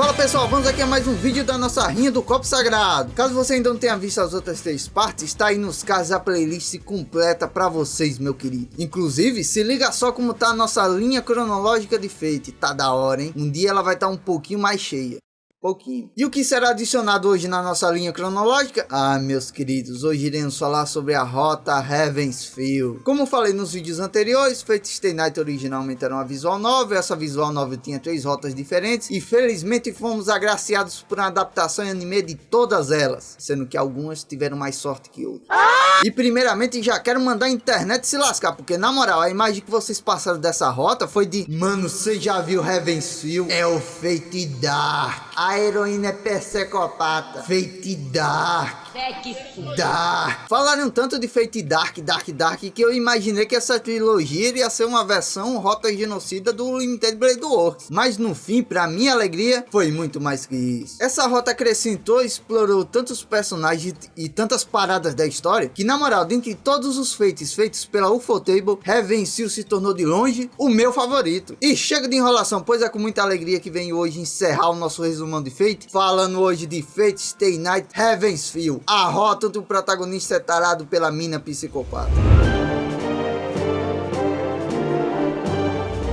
Fala pessoal, vamos aqui a mais um vídeo da nossa rinha do copo sagrado. Caso você ainda não tenha visto as outras 3 partes, está aí nos cards a playlist completa pra vocês, meu querido. Inclusive, se liga só como tá a nossa linha cronológica de Fate, tá da hora, hein? Um dia ela vai estar um pouquinho mais cheia. Pouquinho. E o que será adicionado hoje na nossa linha cronológica? Ah, meus queridos, hoje iremos falar sobre a rota Heaven's Feel. Como falei nos vídeos anteriores, Fate Stay Night originalmente era uma visual novel. Essa visual novel tinha 3 rotas diferentes e felizmente fomos agraciados por uma adaptação em anime de todas elas, sendo que algumas tiveram mais sorte que outras. E primeiramente já quero mandar a internet se lascar, porque na moral, a imagem que vocês passaram dessa rota foi de: mano, você já viu Heaven's Feel? É o Fate Dark. A heroína é psicopata. Fate Dark. Dark. Falaram tanto de Fate Dark, que eu imaginei que essa trilogia iria ser uma versão rota genocida do Limited Blade Works. Mas no fim, pra minha alegria, foi muito mais que isso. Essa rota acrescentou e explorou tantos personagens e tantas paradas da história, que na moral, dentre todos os Fates feitos pela Ufotable, Heaven's Feel se tornou de longe o meu favorito. E chega de enrolação, pois é com muita alegria que venho hoje encerrar o nosso resumão de Fate, falando hoje de Fate Stay Night Heaven's Feel, a rota onde o protagonista é tarado pela mina psicopata.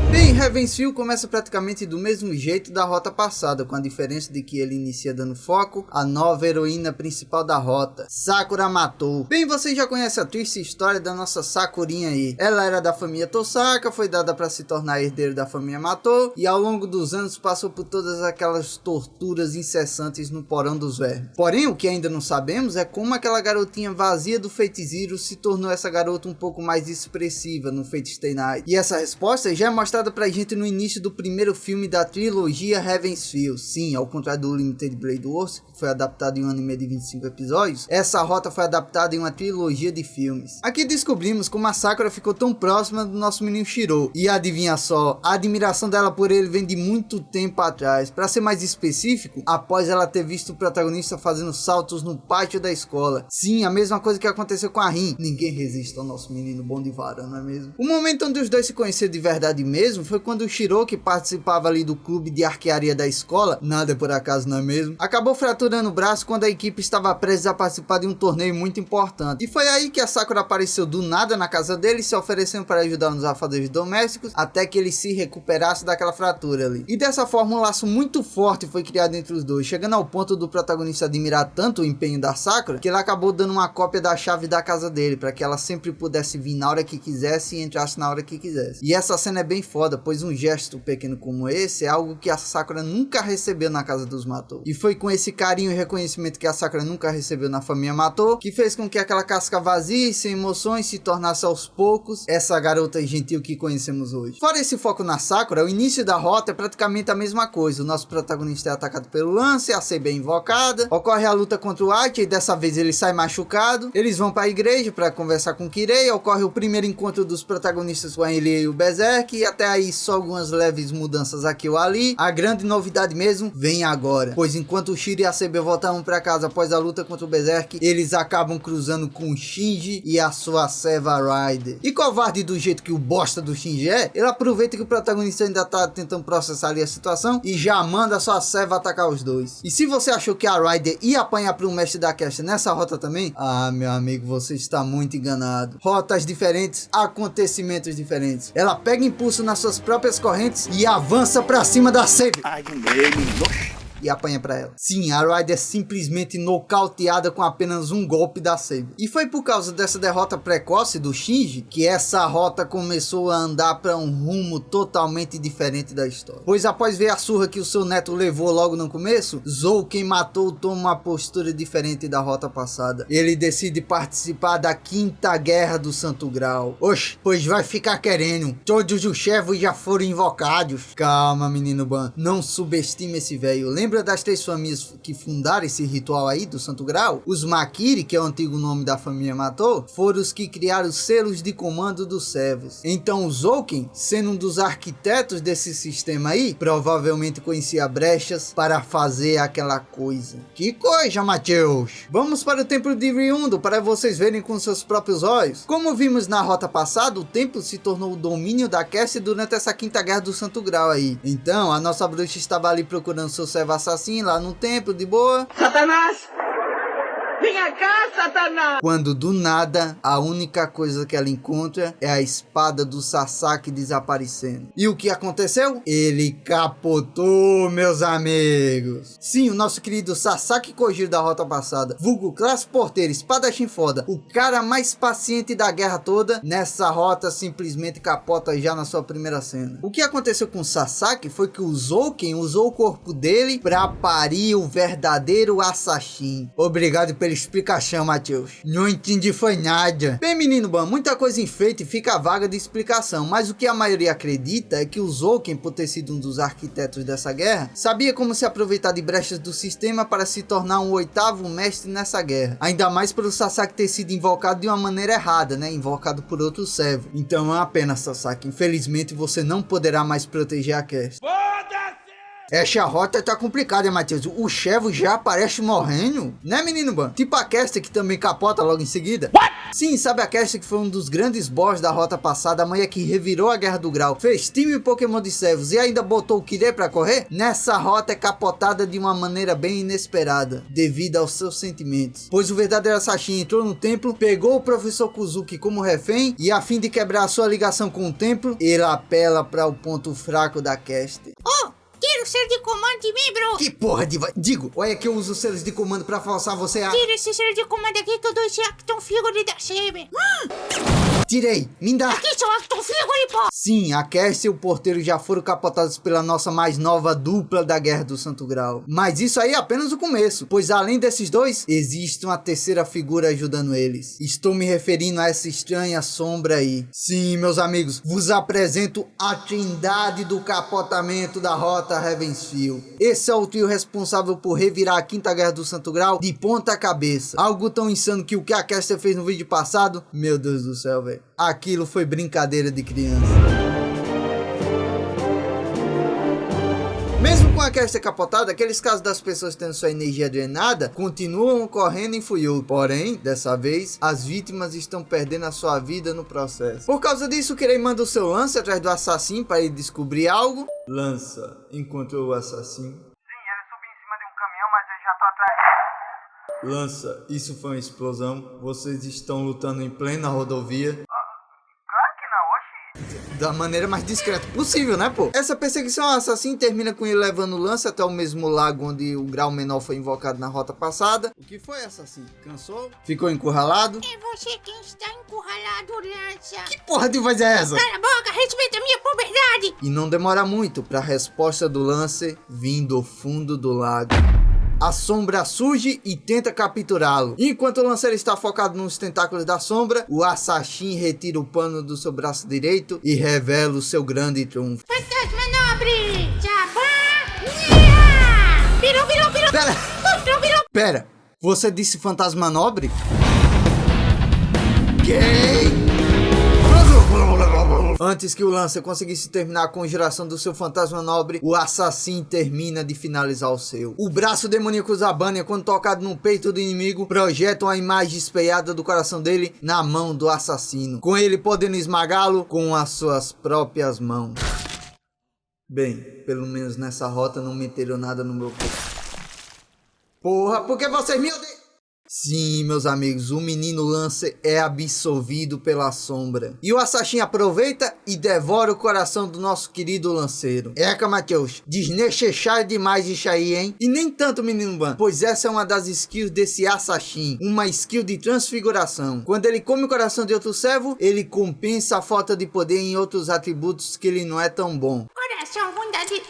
Bem, Heaven's Feel começa praticamente do mesmo jeito da rota passada, com a diferença de que ele inicia dando foco à nova heroína principal da rota, Sakura Matou. Bem, vocês já conhecem a triste história da nossa Sakurinha aí. Ela era da família Tosaka, foi dada para se tornar herdeira da família Matou, e ao longo dos anos passou por todas aquelas torturas incessantes no porão dos vermes. Porém, o que ainda não sabemos é como aquela garotinha vazia do Fate Zero se tornou essa garota um pouco mais expressiva no Fate Stay Night. E essa resposta já é mostrada pra gente no início do primeiro filme da trilogia Heaven's Feel. Sim, ao contrário do Limited Blade Works, que foi adaptado em um anime de 25 episódios, essa rota foi adaptada em uma trilogia de filmes. Aqui descobrimos como a Sakura ficou tão próxima do nosso menino Shiro. E adivinha só, a admiração dela por ele vem de muito tempo atrás. Pra ser mais específico, após ela ter visto o protagonista fazendo saltos no pátio da escola. Sim, a mesma coisa que aconteceu com a Rin. Ninguém resiste ao nosso menino bom de vara, não é mesmo? O momento onde os dois se conheceram de verdade mesmo foi quando o Shiro, que participava ali do clube de arquearia da escola, nada por acaso, não é mesmo, acabou fraturando o braço quando a equipe estava prestes a participar de um torneio muito importante. E foi aí que a Sakura apareceu do nada na casa dele, se oferecendo para ajudar nos afazeres domésticos, até que ele se recuperasse daquela fratura ali. E dessa forma um laço muito forte foi criado entre os dois, chegando ao ponto do protagonista admirar tanto o empenho da Sakura, que ele acabou dando uma cópia da chave da casa dele, para que ela sempre pudesse vir na hora que quisesse e entrasse na hora que quisesse. E essa cena é bem foda, pois um gesto pequeno como esse é algo que a Sakura nunca recebeu na casa dos Matou. E foi com esse carinho e reconhecimento que a Sakura nunca recebeu na família Matou, que fez com que aquela casca vazia e sem emoções se tornasse aos poucos essa garota gentil que conhecemos hoje. Fora esse foco na Sakura, o início da rota é praticamente a mesma coisa. O nosso protagonista é atacado pelo Lance, a ser bem invocada, ocorre a luta contra o Archer e dessa vez ele sai machucado. Eles vão para a igreja para conversar com Kirei, ocorre o primeiro encontro dos protagonistas com a Ilie e o Berserk, e até aí só algumas leves mudanças aqui ou ali. A grande novidade mesmo vem agora, pois enquanto o Shiro e a CB voltavam para casa após a luta contra o Berserk, eles acabam cruzando com o Shinji e a sua Seva Rider. E covarde do jeito que o bosta do Shinji é, ele aproveita que o protagonista ainda tá tentando processar ali a situação e já manda a sua Seva atacar os dois. E se você achou que a Rider ia apanhar para um mestre da cast nessa rota também, ah, meu amigo, você está muito enganado. Rotas diferentes, acontecimentos diferentes. Ela pega impulso nas suas próprias correntes e avança pra cima da Save. E apanha pra ela. Sim, a Rider é simplesmente nocauteada com apenas um golpe da Saber. E foi por causa dessa derrota precoce do Shinji que essa rota começou a andar para um rumo totalmente diferente da história. Pois após ver a surra que o seu neto levou logo no começo, Zou, quem matou, toma uma postura diferente da rota passada. Ele decide participar da 5ª Guerra do Santo Grau. Oxe, pois vai ficar querendo. Todos os chefes já foram invocados. Calma, menino Ban. Não subestime esse velho. Lembra das 3 famílias que fundaram esse ritual aí do Santo Grau? Os Makiri, que é o antigo nome da família Matou, foram os que criaram os selos de comando dos servos. Então o Zouken, sendo um dos arquitetos desse sistema aí, provavelmente conhecia brechas para fazer aquela coisa. Que coisa, Mateus! Vamos para o templo de Ryundo para vocês verem com seus próprios olhos. Como vimos na rota passada, o templo se tornou o domínio da Cassie durante essa 5ª Guerra do Santo Grau aí. Então a nossa bruxa estava ali procurando seu servo Assassin lá no templo, de boa. Satanás! Venha cá, Satanás! Quando do nada, a única coisa que ela encontra é a espada do Sasaki desaparecendo. E o que aconteceu? Ele capotou, meus amigos. Sim, o nosso querido Sasaki Kojiro da rota passada, vulgo classe porteiro, espadachim foda, o cara mais paciente da guerra toda, nessa rota simplesmente capota já na sua primeira cena. O que aconteceu com o Sasaki foi que o Zouken usou o corpo dele pra parir o verdadeiro Assassin. Obrigado pela explicação, Matheus. Não entendi foi nada. Bem, menino Ban, muita coisa enfeita e fica vaga de explicação, mas o que a maioria acredita é que o Zouken, por ter sido um dos arquitetos dessa guerra, sabia como se aproveitar de brechas do sistema para se tornar um oitavo mestre nessa guerra. Ainda mais pelo Sasaki ter sido invocado de uma maneira errada, né? Invocado por outro servo. Então é uma pena, Sasaki. Infelizmente você não poderá mais proteger a Cast. Essa rota tá complicada, hein, Matheus? O Chevo já aparece morrendo, né, menino Ban? Tipo a Caster que também capota logo em seguida. What? Sim, sabe a Caster que foi um dos grandes boss da rota passada, a manha que revirou a Guerra do Grau, fez time Pokémon de servos e ainda botou o Kirei pra correr? Nessa rota é capotada de uma maneira bem inesperada, devido aos seus sentimentos. Pois o verdadeiro Assassin entrou no templo, pegou o professor Kuzuki como refém e, a fim de quebrar a sua ligação com o templo, ele apela para o ponto fraco da Caster. Tira o selo de comando de mim, bro! Que porra de... Digo, olha que eu uso os selos de comando pra forçar você a... Tira esse selo de comando aqui que eu dou esse Acton Figure da Saber! Tirei, me dá! Aqui seu Acton Figure, pô! Sim, a Cass e o porteiro já foram capotados pela nossa mais nova dupla da Guerra do Santo Grau. Mas isso aí é apenas o começo, pois além desses dois, existe uma terceira figura ajudando eles. Estou me referindo a essa estranha sombra aí. Sim, meus amigos, vos apresento a trindade do capotamento da rota Ravensfield. Esse é o trio responsável por revirar a quinta Guerra do Santo Grau de ponta cabeça. Algo tão insano que o que a Caster fez no vídeo passado, meu Deus do céu, velho. Aquilo foi brincadeira de criança. Mesmo com a Caster capotada, aqueles casos das pessoas tendo sua energia drenada continuam ocorrendo em Fuyou. Porém, dessa vez, as vítimas estão perdendo a sua vida no processo. Por causa disso, o Kirei manda o seu Lance atrás do assassino para ele descobrir algo. Lança encontrou o assassino. Sim, ele subiu em cima de um caminhão, mas eu já tô atrás. Lança, isso foi uma explosão. Vocês estão lutando em plena rodovia. Claro que não, oxi. Da maneira mais discreta possível, né, pô? Essa perseguição ao assassino termina com ele levando o Lance até o mesmo lago onde o grau menor foi invocado na rota passada. O que foi, assassino? Cansou? Ficou encurralado? É você quem está encurralado, Lança! Que porra de voz é essa? Cala a boca, respeita a minha puberdade! E não demora muito pra resposta do Lance vir do fundo do lago. A sombra surge e tenta capturá-lo. Enquanto o lanceiro está focado nos tentáculos da sombra, o Assassin retira o pano do seu braço direito e revela o seu grande trunfo. Fantasma nobre! Jabá! Virou! Pera, você disse fantasma nobre? Gay! Antes que o Lancer conseguisse terminar a conjuração do seu fantasma nobre, o assassino termina de finalizar o seu. O braço demoníaco Zabania, quando tocado no peito do inimigo, projeta uma imagem espelhada do coração dele na mão do assassino, com ele podendo esmagá-lo com as suas próprias mãos. Bem, pelo menos nessa rota não meteram nada no meu corpo. Porra, por que vocês me odeiam? Sim, meus amigos, o menino Lancer é absorvido pela sombra. E o Assassin aproveita e devora o coração do nosso querido lanceiro. Matheus, desnecessário demais isso aí, hein? E nem tanto, menino Ban, pois essa é uma das skills desse Assassin, uma skill de transfiguração. Quando ele come o coração de outro servo, ele compensa a falta de poder em outros atributos que ele não é tão bom. Coração, bondade...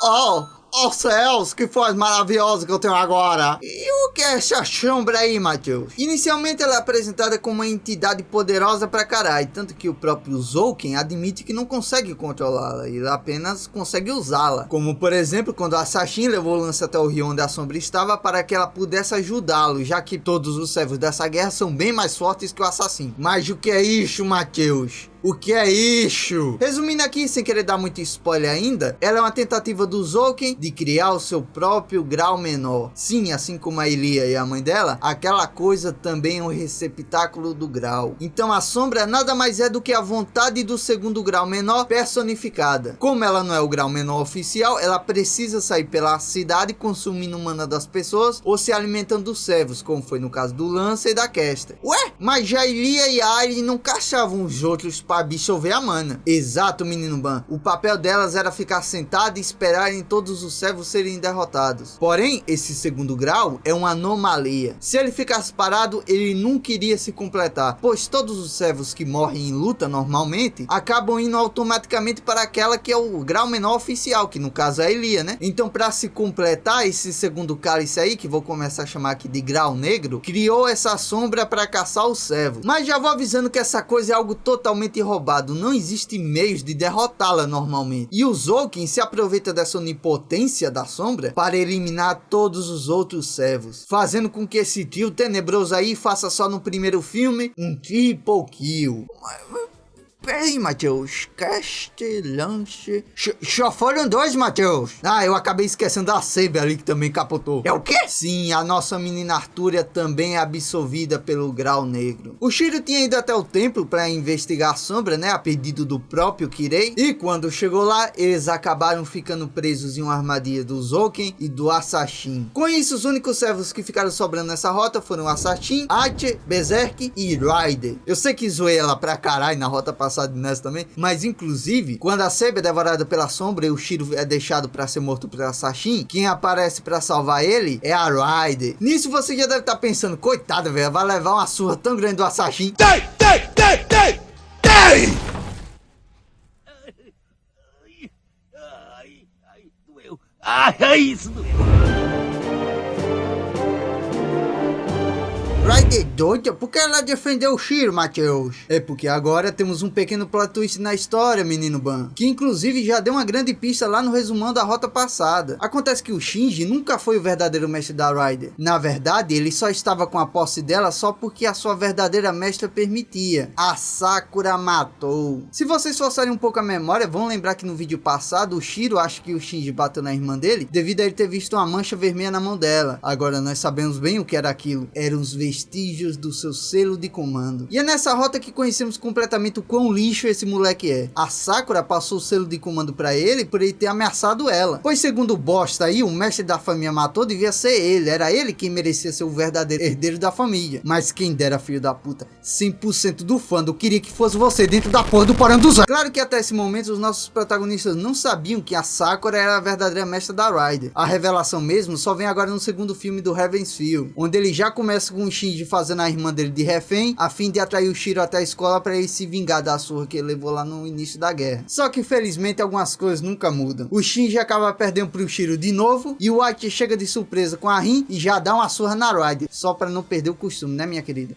Oh céus, que voz maravilhosa que eu tenho agora. E o que é essa sombra aí, Matheus? Inicialmente ela é apresentada como uma entidade poderosa pra caralho, tanto que o próprio Zouken admite que não consegue controlá-la, ele apenas consegue usá-la. Como por exemplo, quando o Assassin levou o Lance até o rio onde a sombra estava para que ela pudesse ajudá-lo, já que todos os servos dessa guerra são bem mais fortes que o Assassin. Mas o que é isso, Matheus? O que é isso? Resumindo aqui, sem querer dar muito spoiler ainda, ela é uma tentativa do Zouken de criar o seu próprio grau menor. Sim, assim como a Ilia e a mãe dela, aquela coisa também é um receptáculo do grau. Então a sombra nada mais é do que a vontade do segundo grau menor personificada. Como ela não é o grau menor oficial, ela precisa sair pela cidade consumindo mana das pessoas ou se alimentando dos servos, como foi no caso do Lancer e da Caster. Ué, mas já Ilia e Airi não caçavam os outros para absorver a mana. Exato, menino Ban. O papel delas era ficar sentada e esperarem todos os servos serem derrotados. Porém, esse segundo grau é uma anomalia. Se ele ficasse parado, ele nunca iria se completar, pois todos os servos que morrem em luta normalmente acabam indo automaticamente para aquela que é o grau menor oficial, que no caso é a Ilia, né? Então, para se completar esse segundo cálice aí, que vou começar a chamar aqui de grau negro, criou essa sombra para caçar os servos. Mas já vou avisando que essa coisa é algo totalmente roubado, não existe meios de derrotá-la normalmente. E o Zouken se aproveita dessa onipotência da sombra para eliminar todos os outros servos, fazendo com que esse trio tenebroso aí faça só no primeiro filme um triple kill. Peraí, Matheus. Castellanche. Só foram 2, Matheus. Ah, eu acabei esquecendo da Saber ali que também capotou. É o quê? Sim, a nossa menina Artúria também é absorvida pelo grau negro. O Shiro tinha ido até o templo para investigar a sombra, né? A pedido do próprio Kirei. E quando chegou lá, eles acabaram ficando presos em uma armadilha do Zouken e do Assassin. Com isso, os únicos servos que ficaram sobrando nessa rota foram o Assassin, Archer, Berserk e Rider. Eu sei que zoei ela pra caralho na rota passada nessa também, mas inclusive quando a Saber é devorada pela sombra e o Shiro é deixado para ser morto pelo Assassin, quem aparece para salvar ele é a Rider. Nisso você já deve estar pensando, coitada, velho, vai levar uma surra tão grande do Assassin. Doeu. Ai, isso doeu. Rider doida? Por que ela defendeu o Shiro, Matheus? É porque agora temos um pequeno plot twist na história, menino Ban, que inclusive já deu uma grande pista lá no resumão da rota passada. Acontece que o Shinji nunca foi o verdadeiro mestre da Rider. Na verdade, ele só estava com a posse dela só porque a sua verdadeira mestra permitia. A Sakura matou. Se vocês forçarem um pouco a memória, vão lembrar que no vídeo passado, o Shiro acha que o Shinji bateu na irmã dele devido a ele ter visto uma mancha vermelha na mão dela. Agora nós sabemos bem o que era aquilo. Eram os vestígios do seu selo de comando. E é nessa rota que conhecemos completamente o quão lixo esse moleque é. A Sakura passou o selo de comando pra ele por ele ter ameaçado ela. Pois segundo o bosta aí, o mestre da família matou, devia ser ele. Era ele quem merecia ser o verdadeiro herdeiro da família. Mas quem dera, filho da puta, 100% do fandom queria que fosse você dentro da porra do porão dos olhos. Claro que até esse momento os nossos protagonistas não sabiam que a Sakura era a verdadeira mestra da Rider. A revelação mesmo só vem agora no segundo filme do Heaven's Feel, onde ele já começa com o Shinji fazendo a irmã dele de refém, a fim de atrair o Shiro até a escola para ele se vingar da surra que ele levou lá no início da guerra. Só que felizmente algumas coisas nunca mudam. O Shinji acaba perdendo pro Shiro de novo, e o Aichi chega de surpresa com a Rin e já dá uma surra na Rider, só para não perder o costume, né, minha querida?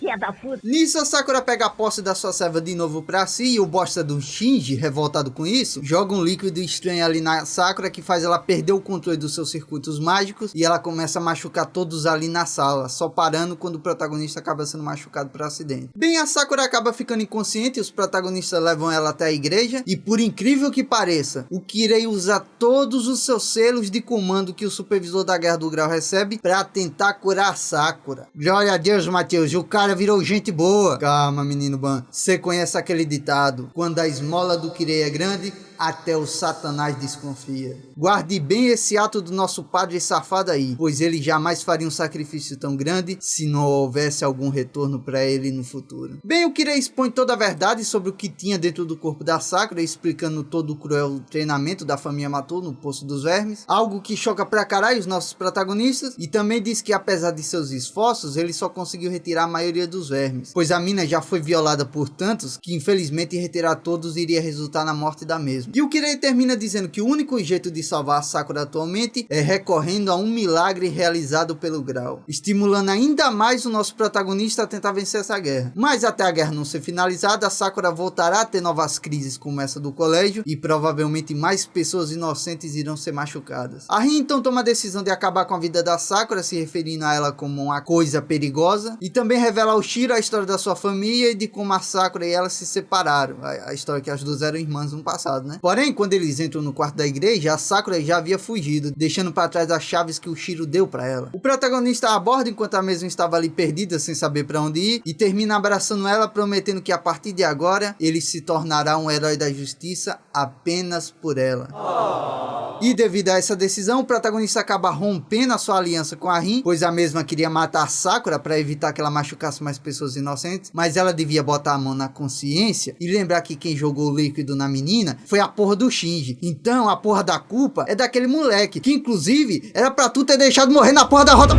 Nisso a Sakura pega a posse da sua serva de novo pra si, e o bosta do Shinji, revoltado com isso, joga um líquido estranho ali na Sakura que faz ela perder o controle dos seus circuitos mágicos, e ela começa a machucar todos ali na sala, só parando quando o protagonista acaba sendo machucado por acidente. Bem, a Sakura acaba ficando inconsciente e os protagonistas levam ela até a igreja, e por incrível que pareça, o Kirei usa todos os seus selos de comando que o supervisor da Guerra do Grau recebe para tentar curar a Sakura. Glória a Deus, Matheus, o cara virou gente boa. Calma, menino Ban, você conhece aquele ditado: quando a esmola do Kirei é grande, até o Satanás desconfia. Guarde bem esse ato do nosso padre safado aí, pois ele jamais faria um sacrifício tão grande se não houvesse algum retorno para ele no futuro. Bem, o Kirei expõe toda a verdade sobre o que tinha dentro do corpo da Sakura, explicando todo o cruel treinamento da família Matou no Poço dos Vermes, algo que choca pra caralho os nossos protagonistas, e também diz que apesar de seus esforços, ele só conseguiu retirar a maioria dos vermes, pois a mina já foi violada por tantos que infelizmente retirar todos iria resultar na morte da mesma. E o Kirei termina dizendo que o único jeito de salvar a Sakura atualmente é recorrendo a um milagre realizado pelo Grau, estimulando ainda mais o nosso protagonista a tentar vencer essa guerra. Mas até a guerra não ser finalizada, a Sakura voltará a ter novas crises como essa do colégio e provavelmente mais pessoas inocentes irão ser machucadas. A Rin então toma a decisão de acabar com a vida da Sakura, se referindo a ela como uma coisa perigosa, e também revela ao Shiro a história da sua família e de como a Sakura e ela se separaram, a história que as duas eram irmãs no passado, né? Porém, quando eles entram no quarto da igreja, a Sakura já havia fugido, deixando para trás as chaves que o Shiro deu para ela. O protagonista aborda enquanto a mesma estava ali perdida, sem saber para onde ir, e termina abraçando ela, prometendo que a partir de agora ele se tornará um herói da justiça apenas por ela. E devido a essa decisão, o protagonista acaba rompendo a sua aliança com a Rin, pois a mesma queria matar a Sakura para evitar que ela machucasse mais pessoas inocentes, mas ela devia botar a mão na consciência e lembrar que quem jogou o líquido na menina foi a porra do Shinji. Então a porra da culpa é daquele moleque, que inclusive era pra tu ter deixado morrer na porra da rota.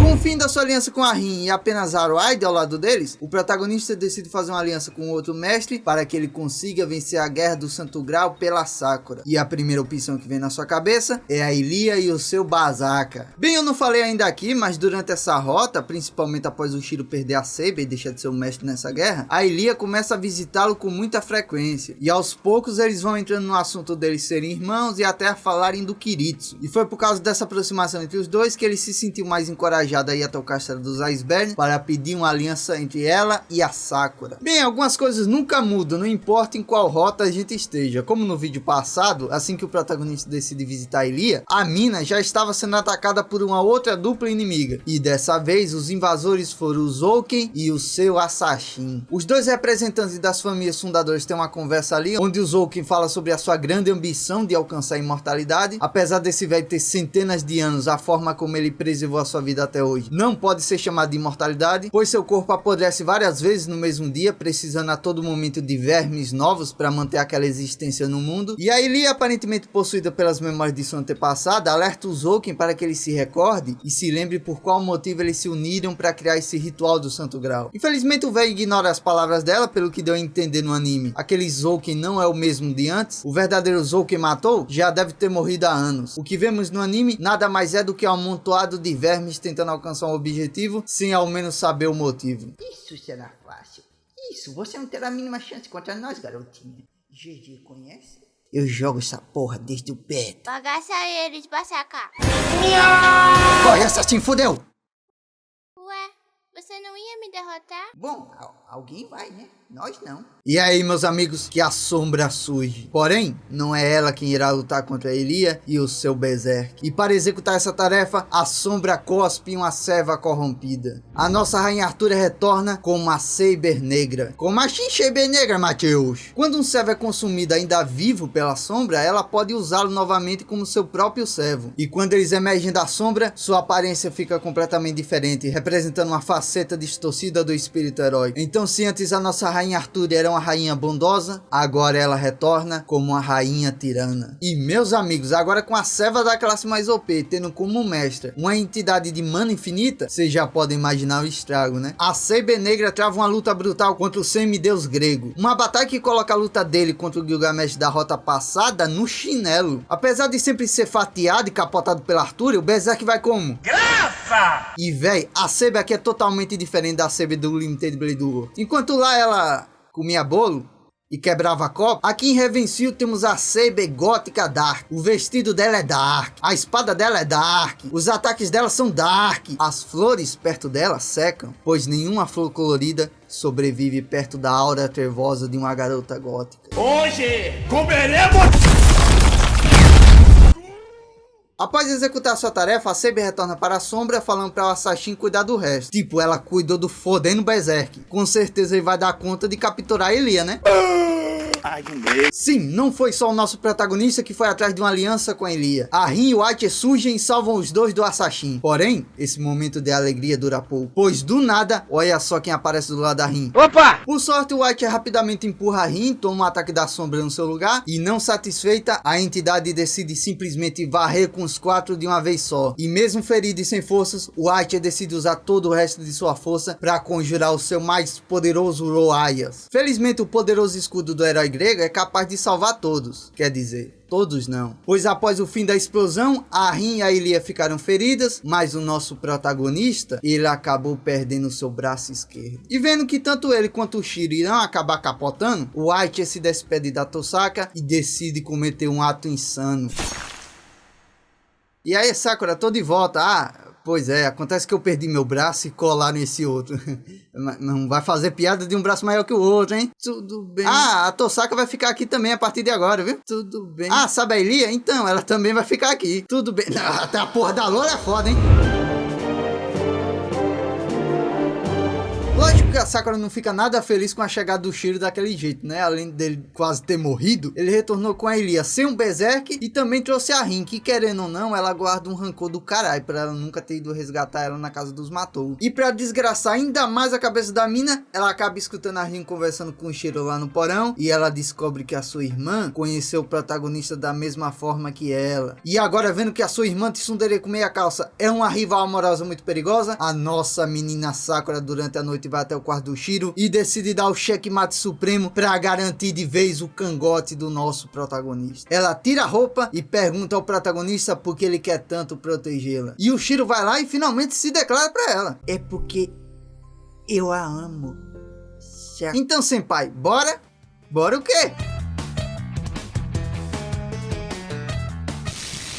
Com o fim da sua aliança com a Rin e apenas Aruaide ao lado deles, o protagonista decide fazer uma aliança com outro mestre para que ele consiga vencer a guerra do Santo Grau pela Sakura. E a primeira opção que vem na sua cabeça é a Ilia e o seu Bazaka. Bem, eu não falei ainda aqui, mas durante essa rota, principalmente após o Shiro perder a Saber e deixar de ser o mestre nessa guerra, a Ilia começa a visitá-lo com muita frequência. E aos poucos eles vão entrando no assunto deles serem irmãos e até a falarem do Kiritsu. E foi por causa dessa aproximação entre os dois que ele se sentiu mais encorajado a ir até o castelo dos Iceberg para pedir uma aliança entre ela e a Sakura. Bem, algumas coisas nunca mudam, não importa em qual rota a gente esteja. Como no vídeo passado, assim que o protagonista decide visitar a Ilia, a mina já estava sendo atacada por uma outra dupla inimiga. E dessa vez, os invasores foram o Zouken e o seu Asashin. Os dois representantes das famílias fundadoras têm uma conversa ali, onde o Zouken fala sobre a sua grande ambição de alcançar a imortalidade. Apesar desse velho ter centenas de anos, a forma como ele preservou a sua vida até hoje não pode ser chamado de imortalidade, pois seu corpo apodrece várias vezes no mesmo dia, precisando a todo momento de vermes novos para manter aquela existência no mundo. E a Ilia, aparentemente possuída pelas memórias de sua antepassada, alerta o Zouken para que ele se recorde e se lembre por qual motivo eles se uniram para criar esse ritual do Santo Grau. Infelizmente o velho ignora as palavras dela, pelo que deu a entender no anime. Aquele Zouken não é o mesmo de antes, o verdadeiro Zouken matou já deve ter morrido há anos. O que vemos no anime nada mais é do que um amontoado de vermes tentando alcançar um objetivo sem ao menos saber o motivo. Isso será fácil. Isso, você não terá a mínima chance contra nós, garotinha. GG conhece? Eu jogo essa porra desde o beta. Bagaça eles, Basaka. Corre, assassino, fodeu! Ué, você não ia me derrotar? Bom, alguém vai, né? Nós não. E aí, meus amigos, que a sombra surge. Porém, não é ela quem irá lutar contra a Ilia e o seu Berserk. E para executar essa tarefa, a sombra cospe uma serva corrompida. A nossa rainha Arthúria retorna com uma Saber negra. Como a Saber negra, Matheus. Quando um servo é consumido ainda vivo pela sombra, ela pode usá-lo novamente como seu próprio servo. E quando eles emergem da sombra, sua aparência fica completamente diferente, representando uma faceta distorcida do espírito herói. Então, se antes a nossa rainha Arthúria era uma rainha bondosa, agora ela retorna como uma rainha tirana. E meus amigos, agora com a serva da classe mais OP tendo como mestra uma entidade de mana infinita, vocês já podem imaginar o estrago, né? A Saber negra trava uma luta brutal contra o semideus grego, uma batalha que coloca a luta dele contra o Gilgamesh da rota passada no chinelo. Apesar de sempre ser fatiado e capotado pela Arthúria, o Berserk vai como? Graça! E véi, a Saber aqui é totalmente diferente da Saber do Limited Blade World. Enquanto lá ela comia bolo e quebrava copo, aqui em Revencil temos a Saber gótica Dark. O vestido dela é Dark, a espada dela é Dark, os ataques dela são Dark. As flores perto dela secam, pois nenhuma flor colorida sobrevive perto da aura trevosa de uma garota gótica. Hoje comeremos... Após executar sua tarefa, a Saber retorna para a sombra, falando para o Asashin cuidar do resto. Tipo, ela cuidou do fodendo Berserk. Com certeza ele vai dar conta de capturar a Ilia, né? Ai, um beijo. Sim, não foi só o nosso protagonista que foi atrás de uma aliança com a Elia. A Rin e o Archer surgem e salvam os dois do Assassin. Porém, esse momento de alegria dura pouco, pois do nada, olha só quem aparece do lado da Rin. Opa! Por sorte, o Archer rapidamente empurra a Rin, toma um ataque da sombra no seu lugar e, não satisfeita, a entidade decide simplesmente varrer com os 4 de uma vez só. E mesmo ferido e sem forças, o Archer decide usar todo o resto de sua força para conjurar o seu mais poderoso Roaias. Felizmente, o poderoso escudo do herói grego é capaz de salvar todos. Quer dizer, todos não. Pois após o fim da explosão, a Rin e a Elia ficaram feridas, mas o nosso protagonista, ele acabou perdendo seu braço esquerdo. E vendo que tanto ele quanto o Shiro irão acabar capotando, o Archer se despede da Tosaka e decide cometer um ato insano. E aí, Sakura, tô de volta. Pois é, acontece que eu perdi meu braço e colaram esse outro. Não vai fazer piada de um braço maior que o outro, hein? Tudo bem. A Tosaka vai ficar aqui também a partir de agora, viu? Tudo bem. Sabe a Elia? Então, ela também vai ficar aqui. Tudo bem. Até a porra da Lola é foda, hein? Lógico que a Sakura não fica nada feliz com a chegada do Shiro daquele jeito, né? Além dele quase ter morrido, ele retornou com a Elia sem um berserk e também trouxe a Rin, que querendo ou não, ela guarda um rancor do caralho por ela nunca ter ido resgatar ela na casa dos Matou. E pra desgraçar ainda mais a cabeça da mina, ela acaba escutando a Rin conversando com o Shiro lá no porão e ela descobre que a sua irmã conheceu o protagonista da mesma forma que ela. E agora, vendo que a sua irmã Tsundere com meia calça é uma rival amorosa muito perigosa, a nossa menina Sakura durante a noite vai até o quarto do Shiro e decide dar o checkmate supremo para garantir de vez o cangote do nosso protagonista. Ela tira a roupa e pergunta ao protagonista por que ele quer tanto protegê-la. E o Shiro vai lá e finalmente se declara para ela. É porque eu a amo. Então, senpai, bora? Bora o quê?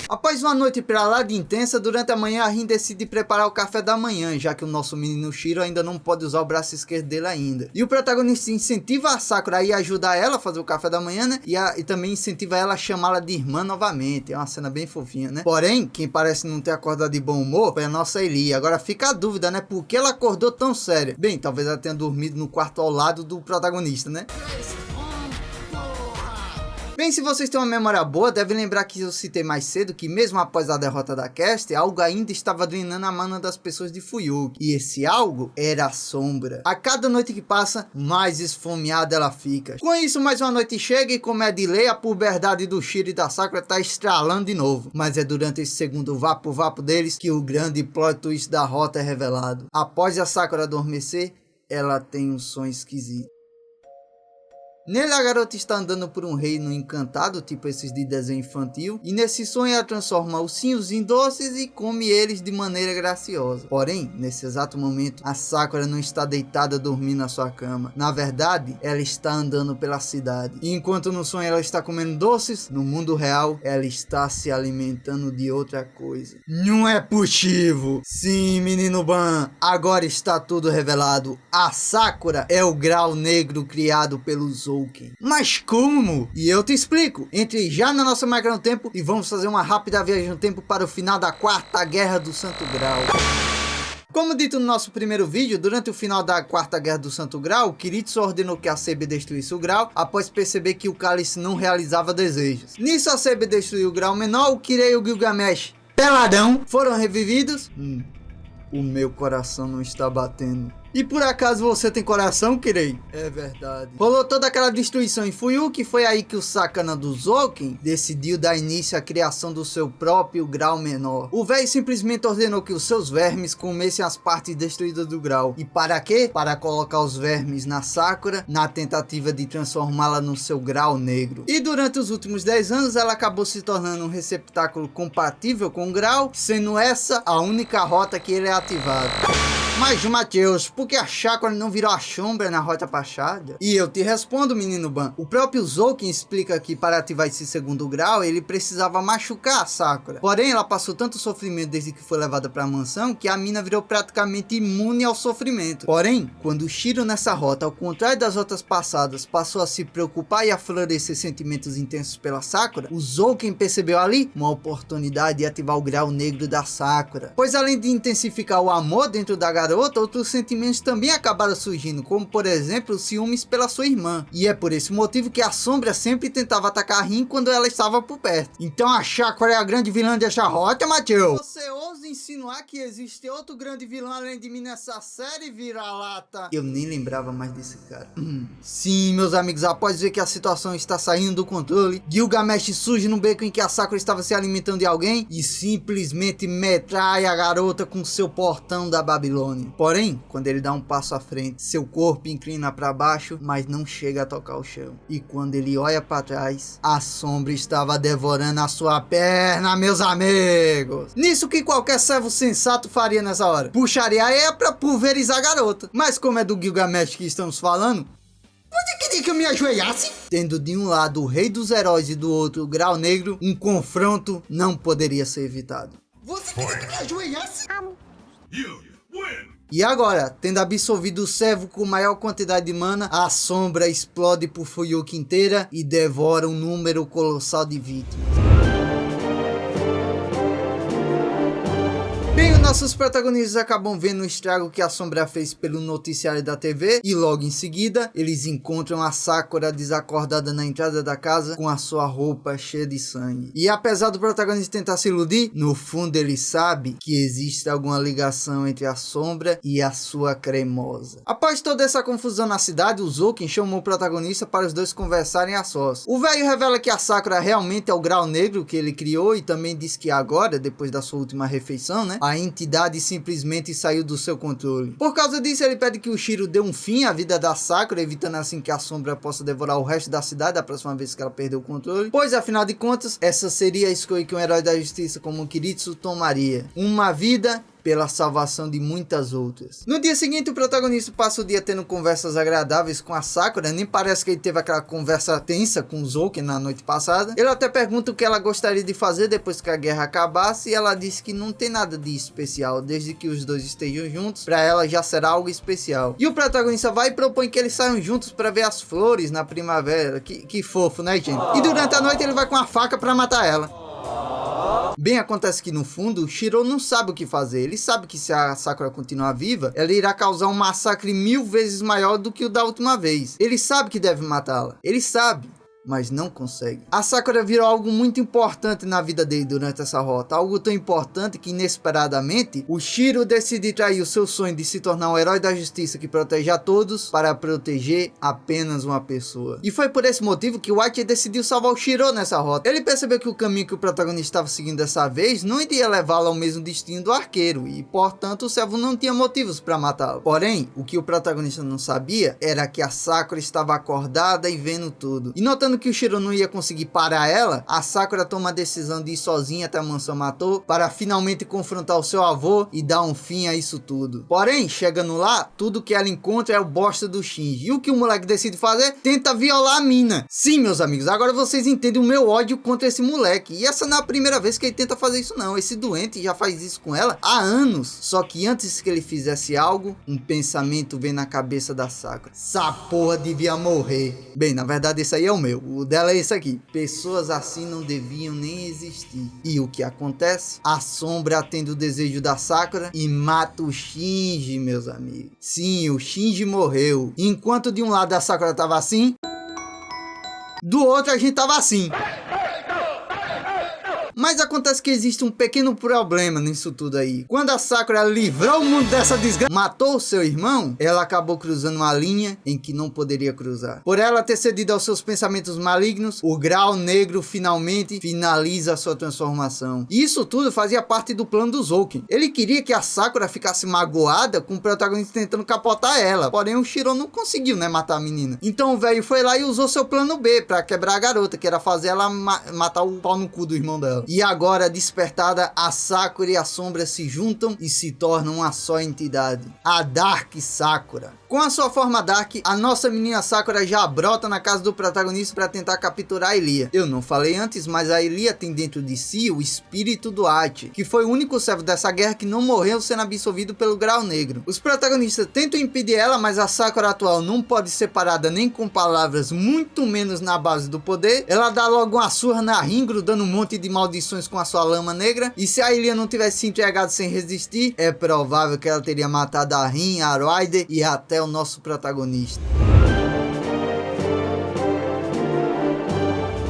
Após uma noite pra lá de intensa, durante a manhã a Rin decide preparar o café da manhã, já que o nosso menino Shiro ainda não pode usar o braço esquerdo dele ainda. E o protagonista incentiva a Sakura a ir ajudar ela a fazer o café da manhã, né? E também incentiva ela a chamá-la de irmã novamente. É uma cena bem fofinha, né? Porém, quem parece não ter acordado de bom humor foi a nossa Elia. Agora fica a dúvida, né? Por que ela acordou tão séria? Bem, talvez ela tenha dormido no quarto ao lado do protagonista, né? Bem, se vocês têm uma memória boa, devem lembrar que eu citei mais cedo que mesmo após a derrota da Cast, algo ainda estava drenando a mana das pessoas de Fuyuki. E esse algo era a sombra. A cada noite que passa, mais esfomeada ela fica. Com isso, mais uma noite chega e, como é de lei, a puberdade do Shiro e da Sakura tá estralando de novo. Mas é durante esse segundo vapo deles que o grande plot twist da rota é revelado. Após a Sakura adormecer, ela tem um sonho esquisito. Nele a garota está andando por um reino encantado, tipo esses de desenho infantil, e nesse sonho ela transforma ursinhos em doces e come eles de maneira graciosa. Porém, nesse exato momento, a Sakura não está deitada dormindo na sua cama. Na verdade, ela está andando pela cidade. E enquanto no sonho ela está comendo doces, no mundo real, ela está se alimentando de outra coisa. Não é possível! Sim, menino Ban, agora está tudo revelado. A Sakura é o grau negro criado pelos Mas como? E eu te explico. Entre já na nossa máquina do tempo e vamos fazer uma rápida viagem no tempo para o final da Quarta Guerra do Santo Grau. Como dito no nosso primeiro vídeo, durante o final da Quarta Guerra do Santo Grau, Kiritsu ordenou que a CB destruísse o grau após perceber que o cálice não realizava desejos. Nisso a CB destruiu o grau menor, o Kirei e o Gilgamesh, peladão, foram revividos. O meu coração não está batendo. E por acaso você tem coração, Kirei? É verdade. Rolou toda aquela destruição em Fuyuki, foi aí que o sacana do Zouken decidiu dar início à criação do seu próprio grau menor. O velho simplesmente ordenou que os seus vermes comessem as partes destruídas do grau. E para quê? Para colocar os vermes na Sakura, na tentativa de transformá-la no seu grau negro. E durante os últimos 10 anos, ela acabou se tornando um receptáculo compatível com o grau, sendo essa a única rota que ele é ativado. Mas, Matheus, por que a Sakura não virou a sombra na rota passada? E eu te respondo, menino Ban. O próprio Zouken explica que para ativar esse segundo grau, ele precisava machucar a Sakura. Porém, ela passou tanto sofrimento desde que foi levada para a mansão, que a mina virou praticamente imune ao sofrimento. Porém, quando o Shiro nessa rota, ao contrário das rotas passadas, passou a se preocupar e a florescer sentimentos intensos pela Sakura, o Zouken percebeu ali uma oportunidade de ativar o grau negro da Sakura. Pois além de intensificar o amor dentro da garota garota, outros sentimentos também acabaram surgindo, como por exemplo, ciúmes pela sua irmã. E é por esse motivo que a Sombra sempre tentava atacar Rin quando ela estava por perto. Então a Sakura é a grande vilã dessa rota, Matheus? Você ousa insinuar que existe outro grande vilão além de mim nessa série, vira-lata? Eu nem lembrava mais desse cara. Sim, meus amigos, após ver que a situação está saindo do controle, Gilgamesh surge no beco em que a Sakura estava se alimentando de alguém e simplesmente metralha a garota com seu portão da Babilônia. Porém, quando ele dá um passo à frente, seu corpo inclina para baixo, mas não chega a tocar o chão. E quando ele olha para trás, a Sombra estava devorando a sua perna, meus amigos. Nisso que qualquer servo sensato faria nessa hora. Puxaria ela pra pulverizar a garota. Mas como é do Gilgamesh que estamos falando, você queria que eu me ajoelhasse? Tendo de um lado o Rei dos Heróis e do outro o Grau Negro, um confronto não poderia ser evitado. Você queria que eu me ajoelhasse? E agora, tendo absolvido o servo com maior quantidade de mana, a Sombra explode por Fuyuki inteira e devora um número colossal de vítimas. Bem, os nossos protagonistas acabam vendo o estrago que a Sombra fez pelo noticiário da TV e logo em seguida eles encontram a Sakura desacordada na entrada da casa com a sua roupa cheia de sangue. E apesar do protagonista tentar se iludir, no fundo ele sabe que existe alguma ligação entre a Sombra e a sua cremosa. Após toda essa confusão na cidade, o Zouken chamou o protagonista para os dois conversarem a sós. O velho revela que a Sakura realmente é o Grau Negro que ele criou e também diz que agora, depois da sua última refeição, né, a entidade simplesmente saiu do seu controle. Por causa disso, ele pede que o Shiro dê um fim à vida da Sakura, evitando assim que a Sombra possa devorar o resto da cidade da próxima vez que ela perder o controle, pois afinal de contas, essa seria a escolha que um herói da justiça como Kiritsu tomaria. Uma vida pela salvação de muitas outras. No dia seguinte, o protagonista passa o dia tendo conversas agradáveis com a Sakura, nem parece que ele teve aquela conversa tensa com o Zouken na noite passada. Ele até pergunta o que ela gostaria de fazer depois que a guerra acabasse e ela diz que não tem nada de especial, desde que os dois estejam juntos, para ela já será algo especial. E o protagonista vai e propõe que eles saiam juntos para ver as flores na primavera. Que fofo, né, gente? E durante a noite ele vai com a faca para matar ela. Bem, acontece que no fundo, o Shiro não sabe o que fazer. Ele sabe que se a Sakura continuar viva, ela irá causar um massacre 1000 vezes maior do que o da última vez. Ele sabe que deve matá-la. Ele sabe, mas não consegue. A Sakura virou algo muito importante na vida dele durante essa rota, algo tão importante que inesperadamente o Shiro decide trair o seu sonho de se tornar um herói da justiça que protege a todos para proteger apenas uma pessoa. E foi por esse motivo que o White decidiu salvar o Shiro nessa rota. Ele percebeu que o caminho que o protagonista estava seguindo dessa vez não iria levá-lo ao mesmo destino do arqueiro e portanto o servo não tinha motivos para matá-lo. Porém, o que o protagonista não sabia era que a Sakura estava acordada e vendo tudo. E notando que o Shiro não ia conseguir parar ela, a Sakura toma a decisão de ir sozinha até a mansão Matou para finalmente confrontar o seu avô e dar um fim a isso tudo. Porém, chegando lá, tudo que ela encontra é o bosta do Shinji. E o que o moleque decide fazer? Tenta violar a mina. Sim, meus amigos, agora vocês entendem o meu ódio contra esse moleque. E essa não é a primeira vez que ele tenta fazer isso não. Esse doente já faz isso com ela há anos. Só que antes que ele fizesse algo, um pensamento vem na cabeça da Sakura. Essa porra devia morrer. Bem, na verdade esse aí é o meu. O dela é esse aqui. Pessoas assim não deviam nem existir. E o que acontece? A Sombra atende o desejo da Sakura e mata o Shinji, meus amigos. Sim, o Shinji morreu. Enquanto de um lado a Sakura tava assim, do outro a gente tava assim. Mas acontece que existe um pequeno problema nisso tudo aí. Quando a Sakura livrou o mundo dessa desgraça, matou o seu irmão, ela acabou cruzando uma linha em que não poderia cruzar. Por ela ter cedido aos seus pensamentos malignos, o Grau Negro finalmente finaliza a sua transformação. E isso tudo fazia parte do plano do Zouken. Ele queria que a Sakura ficasse magoada com o protagonista tentando capotar ela. Porém o Shiro não conseguiu, né, matar a menina. Então o velho foi lá e usou seu plano B para quebrar a garota, que era fazer ela matar o pau no cu do irmão dela. E agora, despertada, a Sakura e a Sombra se juntam e se tornam uma só entidade, a Dark Sakura. Com a sua forma Dark, a nossa menina Sakura já brota na casa do protagonista para tentar capturar a Ilia. Eu não falei antes, mas a Ilia tem dentro de si o espírito do Hachi, que foi o único servo dessa guerra que não morreu sendo absorvido pelo Grau Negro. Os protagonistas tentam impedir ela, mas a Sakura atual não pode ser parada nem com palavras, muito menos na base do poder. Ela dá logo uma surra na Ringo, dando um monte de maldições com a sua lama negra, e se a Ilia não tivesse se entregado sem resistir, é provável que ela teria matado a Rin, a Rider e até o nosso protagonista.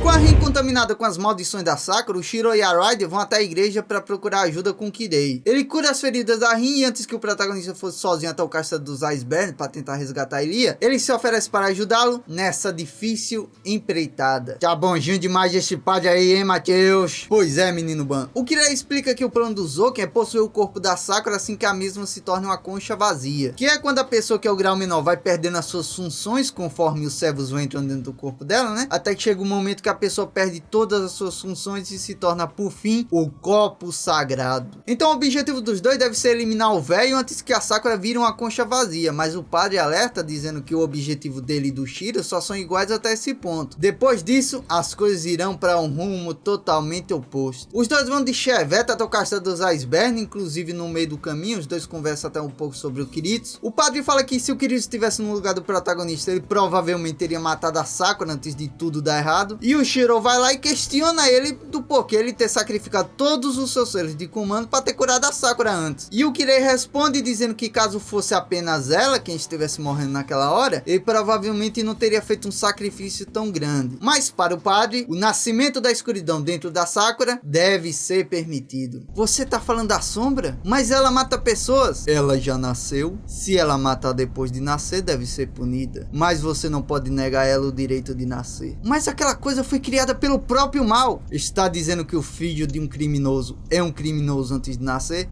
Com a Rin contaminada com as maldições da Sakura, o Shiro e a Rider vão até a igreja para procurar ajuda com o Kirei. Ele cura as feridas da Rin e antes que o protagonista fosse sozinho até o castelo dos Iceberg para tentar resgatar a Ilia, ele se oferece para ajudá-lo nessa difícil empreitada. Tá bonzinho demais esse padre aí, hein, Matheus? Pois é, menino Ban. O Kirei explica que o plano do Zouken é possuir o corpo da Sakura assim que a mesma se torne uma concha vazia, que é quando a pessoa que é o grau menor vai perdendo as suas funções conforme os servos vão entrando dentro do corpo dela, né? Até que chega um momento que a pessoa perde todas as suas funções e se torna, por fim, o copo sagrado. Então o objetivo dos dois deve ser eliminar o velho antes que a Sakura vire uma concha vazia, mas o padre alerta dizendo que o objetivo dele e do Shiro só são iguais até esse ponto. Depois disso, as coisas irão para um rumo totalmente oposto. Os dois vão de chevette até o castelo dos Iceberg, inclusive no meio do caminho, os dois conversam até um pouco sobre o Kiritsu. O padre fala que se o Kiritsu estivesse no lugar do protagonista, ele provavelmente teria matado a Sakura antes de tudo dar errado, e o Shiro vai lá e questiona ele do porquê ele ter sacrificado todos os seus seres de comando para ter curado a Sakura antes. E o Kirei responde dizendo que caso fosse apenas ela quem estivesse morrendo naquela hora, ele provavelmente não teria feito um sacrifício tão grande. Mas para o padre, o nascimento da escuridão dentro da Sakura deve ser permitido. Você tá falando da sombra? Mas ela mata pessoas. Ela já nasceu. Se ela matar depois de nascer, deve ser punida. Mas você não pode negar a ela o direito de nascer. Mas aquela coisa foi criada pelo próprio mal. Está dizendo que o filho de um criminoso é um criminoso antes de nascer?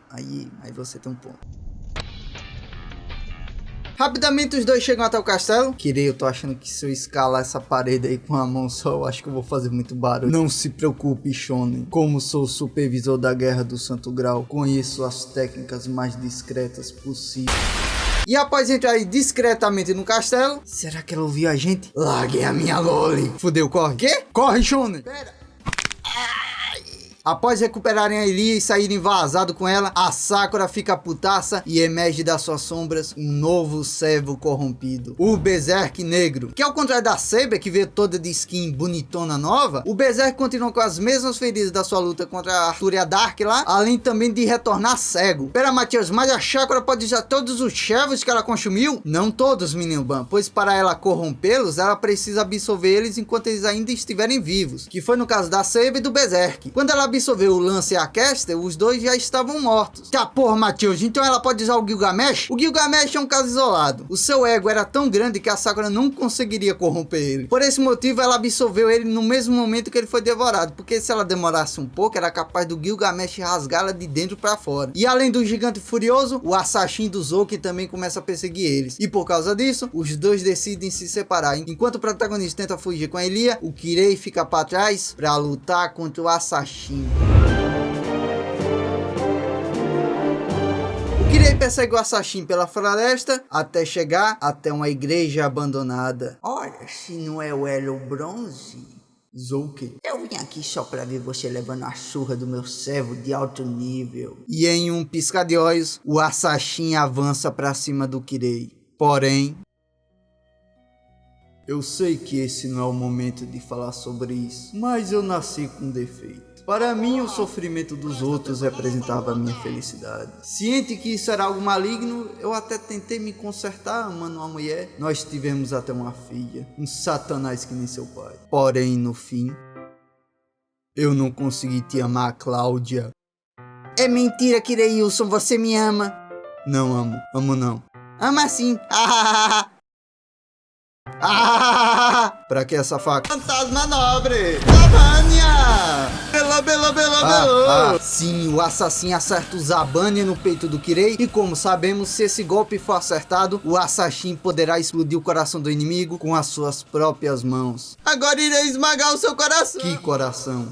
Aí você tem um ponto. Rapidamente os dois chegam até o castelo. Kirei, eu tô achando que se eu escalar essa parede aí com a mão só, eu acho que eu vou fazer muito barulho. Não se preocupe, Shonen. Como sou o supervisor da Guerra do Santo Grau, conheço as técnicas mais discretas possíveis. E após entrar discretamente no castelo, será que ela ouviu a gente? Larguei a minha loli. Fudeu, corre. Quê? Corre, Shonen. Pera. Após recuperarem a Ilia e saírem vazado com ela, a Sakura fica putaça e emerge das suas sombras um novo servo corrompido, o Berserk Negro. Que ao contrário da Saber, que veio toda de skin bonitona nova, o Berserk continua com as mesmas feridas da sua luta contra a Arturia Dark lá, além também de retornar cego. Pera, Matheus, mas a Sakura pode usar todos os servos que ela consumiu? Não todos, menino Ban, pois para ela corrompê-los, ela precisa absorver eles enquanto eles ainda estiverem vivos, que foi no caso da Saber e do Berserk. Quando ela absorveu o Lance e a Caster, os dois já estavam mortos. Tá, porra, Matheus, então ela pode usar o Gilgamesh? O Gilgamesh é um caso isolado. O seu ego era tão grande que a Sakura não conseguiria corromper ele. Por esse motivo, ela absorveu ele no mesmo momento que ele foi devorado, porque se ela demorasse um pouco, era capaz do Gilgamesh rasgá-la de dentro pra fora. E além do gigante furioso, o Assassin do Zouken também começa a perseguir eles. E por causa disso, os dois decidem se separar. Enquanto o protagonista tenta fugir com a Ilia, o Kirei fica pra trás pra lutar contra o Assassin. O Kirei persegue o Assassin pela floresta até chegar até uma igreja abandonada. Olha, se não é o Elo Bronze. Zouken. Eu vim aqui só pra ver você levando a surra do meu servo de alto nível. E em um piscar de olhos, o Assassin avança pra cima do Kirei. Porém, eu sei que esse não é o momento de falar sobre isso, mas eu nasci com defeito. Para mim, o sofrimento dos outros representava a minha felicidade. Ciente que isso era algo maligno, eu até tentei me consertar amando uma mulher. Nós tivemos até uma filha, um satanás que nem seu pai. Porém, no fim, eu não consegui te amar, Cláudia. É mentira, Kireilson, você me ama. Não amo, amo não. Ama sim. Pra que essa faca? Fantasma nobre. Zabania! Bela. Sim, o Assassin acerta o Zabania no peito do Kirei. E como sabemos, se esse golpe for acertado, o Assassin poderá explodir o coração do inimigo com as suas próprias mãos. Agora irei esmagar o seu coração. Que coração?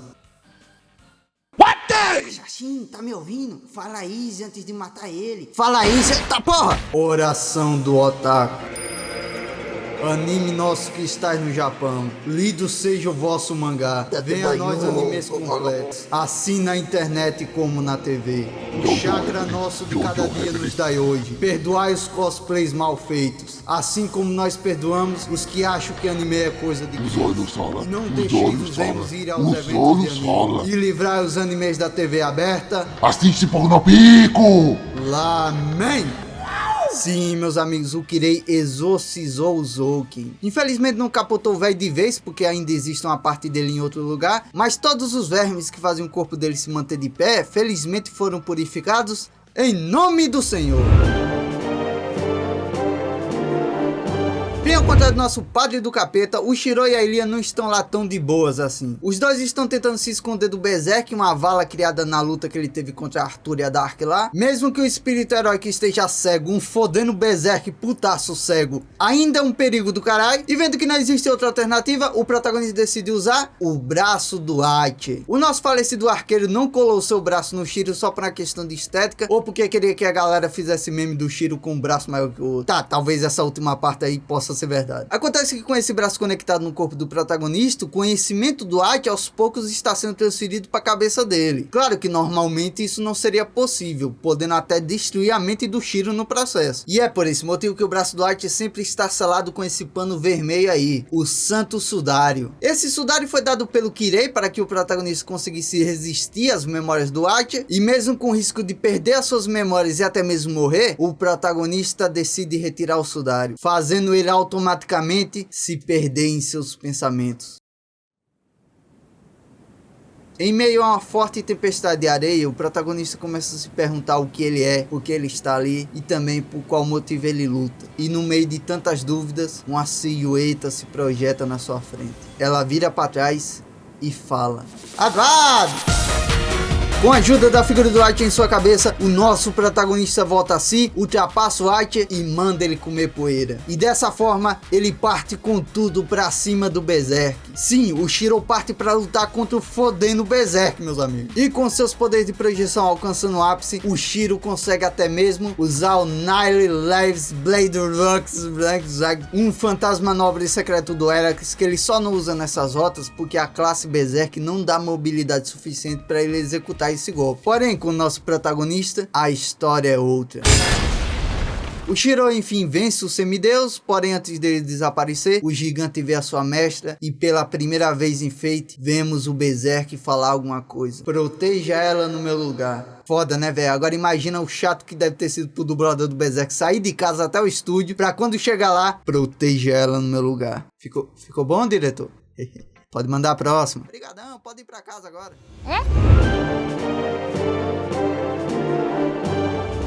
What the? Sim, tá me ouvindo? Fala Easy antes de matar ele. Fala Easy, tá porra! Oração do Otaku. Anime nosso que estás no Japão, lido seja o vosso mangá. Venha a nós animes completos, assim na internet como na TV. O chakra nosso de cada dia nos dai hoje. Perdoai os cosplays mal feitos, assim como nós perdoamos os que acham que anime é coisa de criança. E não deixeis os emos ir aos eventos de anime. E livrai os animes da TV aberta. Assiste por no pico! Lamém! Sim, meus amigos, o Kirei exorcizou o Zouken. Infelizmente não capotou o velho de vez, porque ainda existe uma parte dele em outro lugar, mas todos os vermes que fazem o corpo dele se manter de pé, felizmente foram purificados em nome do Senhor. Bem ao contrário do nosso padre do capeta, o Shiro e a Ilia não estão lá tão de boas assim. Os dois estão tentando se esconder do Berserk, uma vala criada na luta que ele teve contra a Arthur e a Dark lá. Mesmo que o espírito heróico esteja cego, um fodendo Berserk putaço cego ainda é um perigo do caralho. E vendo que não existe outra alternativa, o protagonista decide usar o braço do Aichi. O nosso falecido arqueiro não colou seu braço no Shiro só pra questão de estética, ou porque queria que a galera fizesse meme do Shiro com um braço maior que o outro. Tá, talvez essa última parte aí possa ser verdade. Acontece que com esse braço conectado no corpo do protagonista, o conhecimento do Aichi aos poucos está sendo transferido para a cabeça dele. Claro que normalmente isso não seria possível, podendo até destruir a mente do Shiro no processo. E é por esse motivo que o braço do Aichi sempre está selado com esse pano vermelho aí, o Santo Sudário. Esse sudário foi dado pelo Kirei para que o protagonista conseguisse resistir às memórias do Aichi, e mesmo com o risco de perder as suas memórias e até mesmo morrer, o protagonista decide retirar o sudário, fazendo ele automaticamente se perder em seus pensamentos. Em meio a uma forte tempestade de areia, o protagonista começa a se perguntar o que ele é, por que ele está ali e também por qual motivo ele luta. E no meio de tantas dúvidas, uma silhueta se projeta na sua frente. Ela vira para trás e fala: Advado! Com a ajuda da figura do Aichi em sua cabeça, o nosso protagonista volta a si, ultrapassa o Aichi e manda ele comer poeira. E dessa forma, ele parte com tudo pra cima do Berserk. Sim, o Shiro parte pra lutar contra o fodendo Berserk, meus amigos. E com seus poderes de projeção alcançando o ápice, o Shiro consegue até mesmo usar o Nile Lives Blade Rocks, um fantasma nobre e secreto do Herax que ele só não usa nessas rotas porque a classe Berserk não dá mobilidade suficiente para ele executar esse golpe. Porém, com o nosso protagonista, a história é outra. O Shiro enfim vence o semideus, porém antes dele desaparecer, o gigante vê a sua mestra e pela primeira vez em Fate, vemos o Berserk falar alguma coisa. Proteja ela no meu lugar. Foda, né, velho? Agora imagina o chato que deve ter sido pro dublador do Berserk sair de casa até o estúdio pra quando chegar lá, proteja ela no meu lugar. Ficou bom, diretor? Pode mandar a próxima. Obrigadão, pode ir pra casa agora.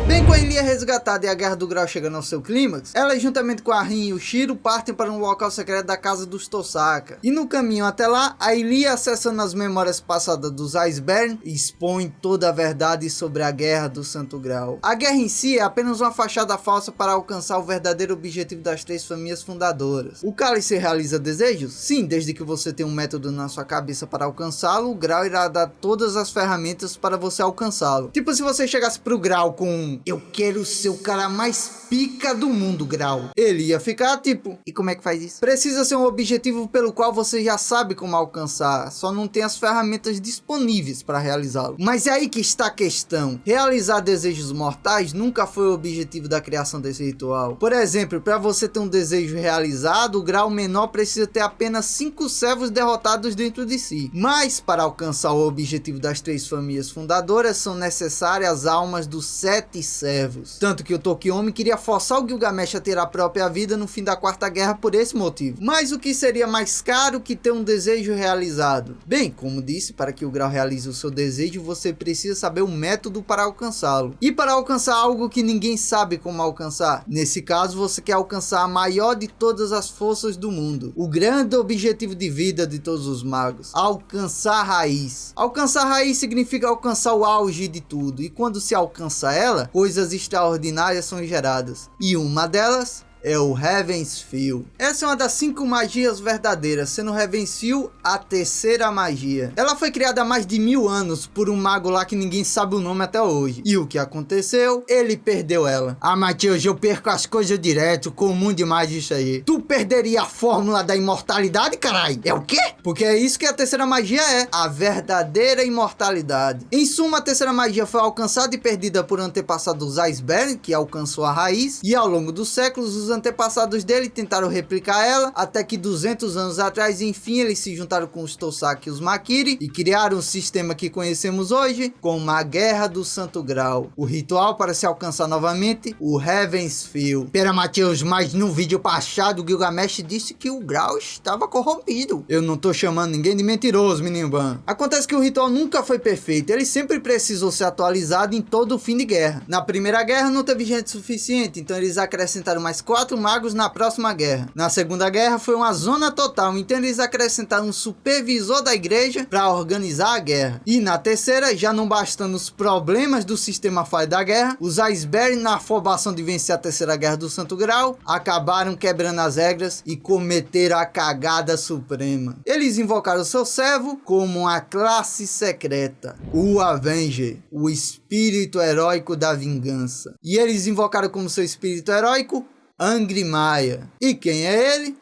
Bem, com a Ilia resgatada e a Guerra do Grau chegando ao seu clímax, ela juntamente com a Rin e o Shiro partem para um local secreto da casa dos Tosaka. E no caminho até lá, a Ilia, acessando as memórias passadas dos Iceberg, expõe toda a verdade sobre a Guerra do Santo Grau. A guerra em si é apenas uma fachada falsa para alcançar o verdadeiro objetivo das três famílias fundadoras. O cálice realiza desejos? Sim, desde que você tenha um método na sua cabeça para alcançá-lo, o Grau irá dar todas as ferramentas para você alcançá-lo. Tipo, se você chegasse pro Grau com: eu quero ser o cara mais pica do mundo, Grau, ele ia ficar tipo: e como é que faz isso? Precisa ser um objetivo pelo qual você já sabe como alcançar, só não tem as ferramentas disponíveis para realizá-lo. Mas é aí que está a questão: realizar desejos mortais nunca foi o objetivo da criação desse ritual. Por exemplo, para você ter um desejo realizado, o Grau menor precisa ter apenas 5 servos derrotados dentro de si. Mas para alcançar o objetivo das três famílias fundadoras, são necessárias as almas dos 7 servos. Tanto que o Tokiomi queria forçar o Gilgamesh a ter a própria vida no fim da Quarta Guerra por esse motivo. Mas o que seria mais caro que ter um desejo realizado? Bem, como disse, para que o Grau realize o seu desejo, você precisa saber o método para alcançá-lo. E para alcançar algo que ninguém sabe como alcançar, nesse caso você quer alcançar a maior de todas as forças do mundo, o grande objetivo de vida de todos os magos: alcançar a raiz. Alcançar a raiz significa alcançar o auge de tudo, e quando se alcança ela, coisas extraordinárias são geradas. E uma delas é o Heavensfield. Essa é uma das 5 magias verdadeiras, sendo o Heavensfield a terceira magia. Ela foi criada há mais de 1000 anos por um mago lá que ninguém sabe o nome até hoje. E o que aconteceu? Ele perdeu ela. Ah, Matheus, eu perco as coisas direto, comum demais isso aí. Tu perderia a fórmula da imortalidade, carai? É o quê? Porque é isso que a terceira magia é, a verdadeira imortalidade. Em suma, a terceira magia foi alcançada e perdida por antepassados Icebert, que alcançou a raiz, e ao longo dos séculos, os antepassados dele tentaram replicar ela, até que 200 anos atrás, enfim, eles se juntaram com os Tosaki e os Makiri, e criaram o sistema que conhecemos hoje, como a Guerra do Santo Grau. O ritual para se alcançar novamente, o Heavensfield. Pera, Matheus, mas no vídeo passado, o Gilgamesh disse que o Grau estava corrompido. Eu não tô chamando ninguém de mentiroso, menino Ban. Acontece que o ritual nunca foi perfeito, ele sempre precisou ser atualizado em todo o fim de guerra. Na primeira guerra não teve gente suficiente, então eles acrescentaram mais 4 magos na próxima guerra. Na segunda guerra foi uma zona total, então eles acrescentaram um supervisor da igreja para organizar a guerra. E na terceira, já não bastando os problemas do sistema falho da guerra, os Icebert, na afobação de vencer a terceira guerra do Santo Grau, acabaram quebrando as regras e cometeram a cagada suprema. Eles invocaram seu servo como uma classe secreta, o Avenger, o espírito heróico da vingança. E eles invocaram como seu espírito heróico Angry-Maia. E quem é ele?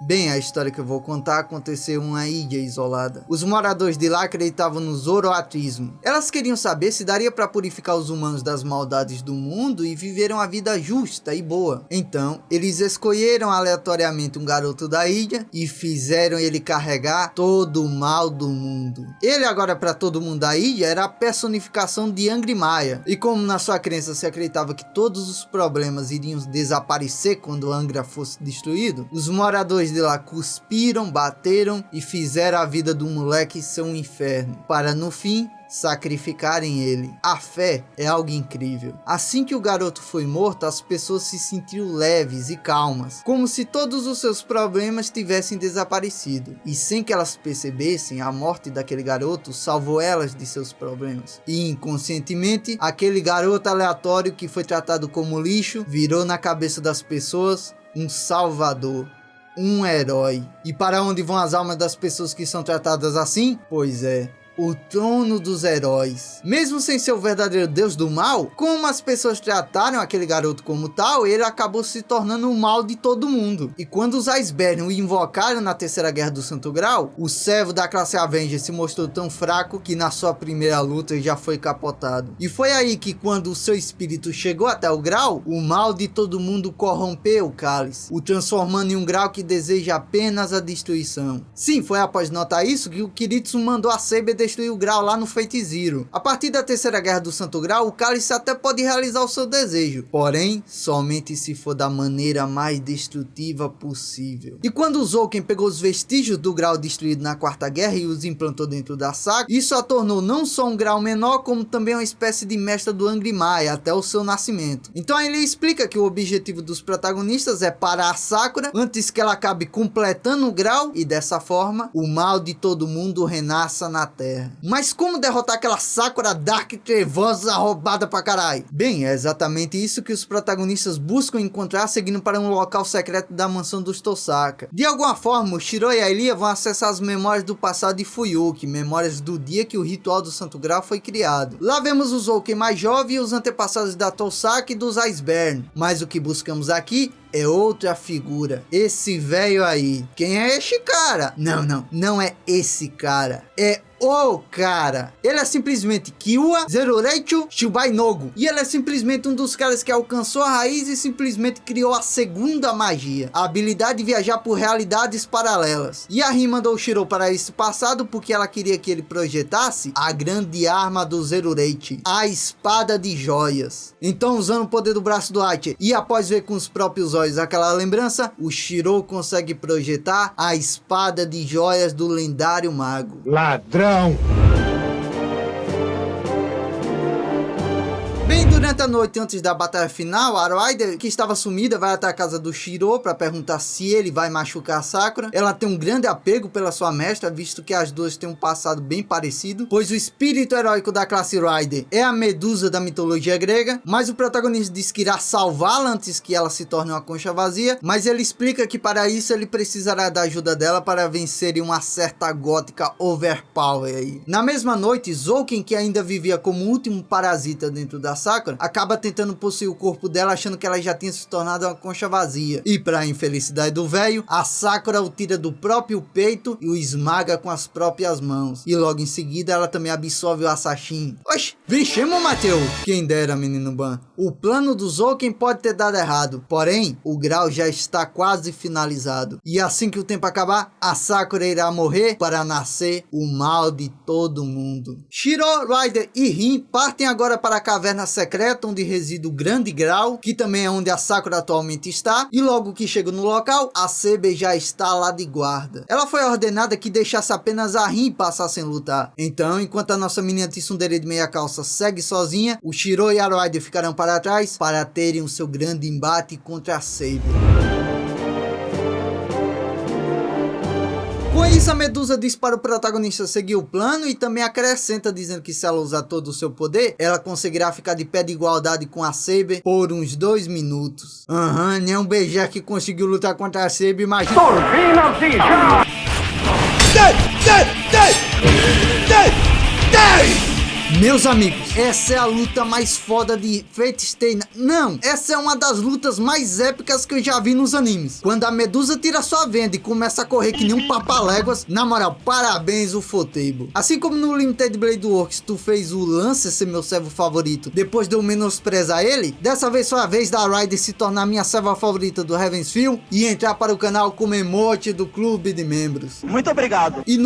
Bem, a história que eu vou contar aconteceu em uma ilha isolada. Os moradores de lá acreditavam no zoroatrismo. Elas queriam saber se daria para purificar os humanos das maldades do mundo e viver uma vida justa e boa. Então, eles escolheram aleatoriamente um garoto da ilha e fizeram ele carregar todo o mal do mundo. Ele agora, para todo mundo da ilha, era a personificação de Angry-Maia. E como na sua crença se acreditava que todos os problemas iriam desaparecer quando Angra fosse destruído, os moradores de lá cuspiram, bateram e fizeram a vida do moleque ser um inferno, para no fim sacrificarem ele. A fé é algo incrível. Assim que o garoto foi morto, as pessoas se sentiram leves e calmas, como se todos os seus problemas tivessem desaparecido. E sem que elas percebessem, a morte daquele garoto salvou elas de seus problemas. E inconscientemente, aquele garoto aleatório que foi tratado como lixo, virou na cabeça das pessoas um salvador, um herói. E para onde vão as almas das pessoas que são tratadas assim? Pois é, o trono dos heróis. Mesmo sem ser o verdadeiro deus do mal, como as pessoas trataram aquele garoto como tal, ele acabou se tornando o mal de todo mundo. E quando os Icebert o invocaram na terceira guerra do Santo Grau, o servo da classe Avenger se mostrou tão fraco que na sua primeira luta já foi capotado. E foi aí que, quando o seu espírito chegou até o Grau, o mal de todo mundo corrompeu o cálice, o transformando em um Grau que deseja apenas a destruição. Sim, foi após notar isso que o Kiritsu mandou a Saber destruir o Grau lá no Fate Zero. A partir da terceira guerra do Santo Grau, o cálice até pode realizar o seu desejo, porém, somente se for da maneira mais destrutiva possível. E quando o Zouken pegou os vestígios do Grau destruído na quarta guerra e os implantou dentro da Sakura, isso a tornou não só um Grau menor, como também uma espécie de mestra do Angry-Maia até o seu nascimento. Então ele explica que o objetivo dos protagonistas é parar a Sakura antes que ela acabe completando o Grau e dessa forma o mal de todo mundo renasça na Terra. Mas como derrotar aquela Sakura Dark trevosa roubada pra caralho? Bem, é exatamente isso que os protagonistas buscam encontrar seguindo para um local secreto da mansão dos Tosaka. De alguma forma, o Shiro e a Elia vão acessar as memórias do passado de Fuyuki, memórias do dia que o ritual do Santo Grau foi criado. Lá vemos os Zouken mais jovens e os antepassados da Tosaka e dos Icebert. Mas o que buscamos aqui é outra figura, esse velho aí. Quem é esse cara? Não é esse cara, é o cara. Ele é simplesmente Kiwa Zerureicho Shubai Nogu. E ele é simplesmente um dos caras que alcançou a raiz e simplesmente criou a segunda magia, a habilidade de viajar por realidades paralelas. E a Rin mandou o Shiro para esse passado porque ela queria que ele projetasse a grande arma do Zerureichi, a espada de joias. Então, usando o poder do braço do Aichi e após ver com os próprios olhos aquela lembrança, o Shiro consegue projetar a espada de joias do lendário mago. Ladrão! Bem, durante Durante a noite antes da batalha final, a Rider, que estava sumida, vai até a casa do Shiro para perguntar se ele vai machucar a Sakura. Ela tem um grande apego pela sua mestra, visto que as duas têm um passado bem parecido, pois o espírito heróico da classe Rider é a Medusa da mitologia grega, mas o protagonista diz que irá salvá-la antes que ela se torne uma concha vazia, mas ele explica que para isso ele precisará da ajuda dela para vencer uma certa gótica overpower aí. Na mesma noite, Zouken, que ainda vivia como último parasita dentro da Sakura, acaba tentando possuir o corpo dela, achando que ela já tinha se tornado uma concha vazia. E para a infelicidade do velho, a Sakura o tira do próprio peito e o esmaga com as próprias mãos. E logo em seguida ela também absorve o Asashin. Oxe, vencemos, Mateus! Quem dera, menino Ban. O plano do Zouken pode ter dado errado, porém, o grau já está quase finalizado. E assim que o tempo acabar, a Sakura irá morrer para nascer o mal de todo mundo. Shiro, Rider e Rin partem agora para a caverna secreta onde reside o grande grau, que também é onde a Sakura atualmente está, e logo que chega no local, a Saber já está lá de guarda. Ela foi ordenada que deixasse apenas a Rin passar sem lutar. Então, enquanto a nossa menina tsundere de meia calça segue sozinha, o Shiro e a Rider ficarão para trás para terem o seu grande embate contra a Saber. Com isso, a Medusa diz para o protagonista seguir o plano e também acrescenta dizendo que se ela usar todo o seu poder, ela conseguirá ficar de pé de igualdade com a Saber por uns 2 minutos. Nem um Berserk que conseguiu lutar contra a Saber, imagina... Meus amigos, essa é a luta mais foda de Fate Stay Night. Não, essa é uma das lutas mais épicas que eu já vi nos animes. Quando a Medusa tira sua venda e começa a correr que nem um papaléguas, na moral, parabéns o Ufotable. Assim como no Limited Blade Works tu fez o Lance ser meu servo favorito depois de eu menosprezar ele, dessa vez foi a vez da Rider se tornar minha serva favorita do Heaven's Feel e entrar para o canal como emote do clube de membros. Muito obrigado. E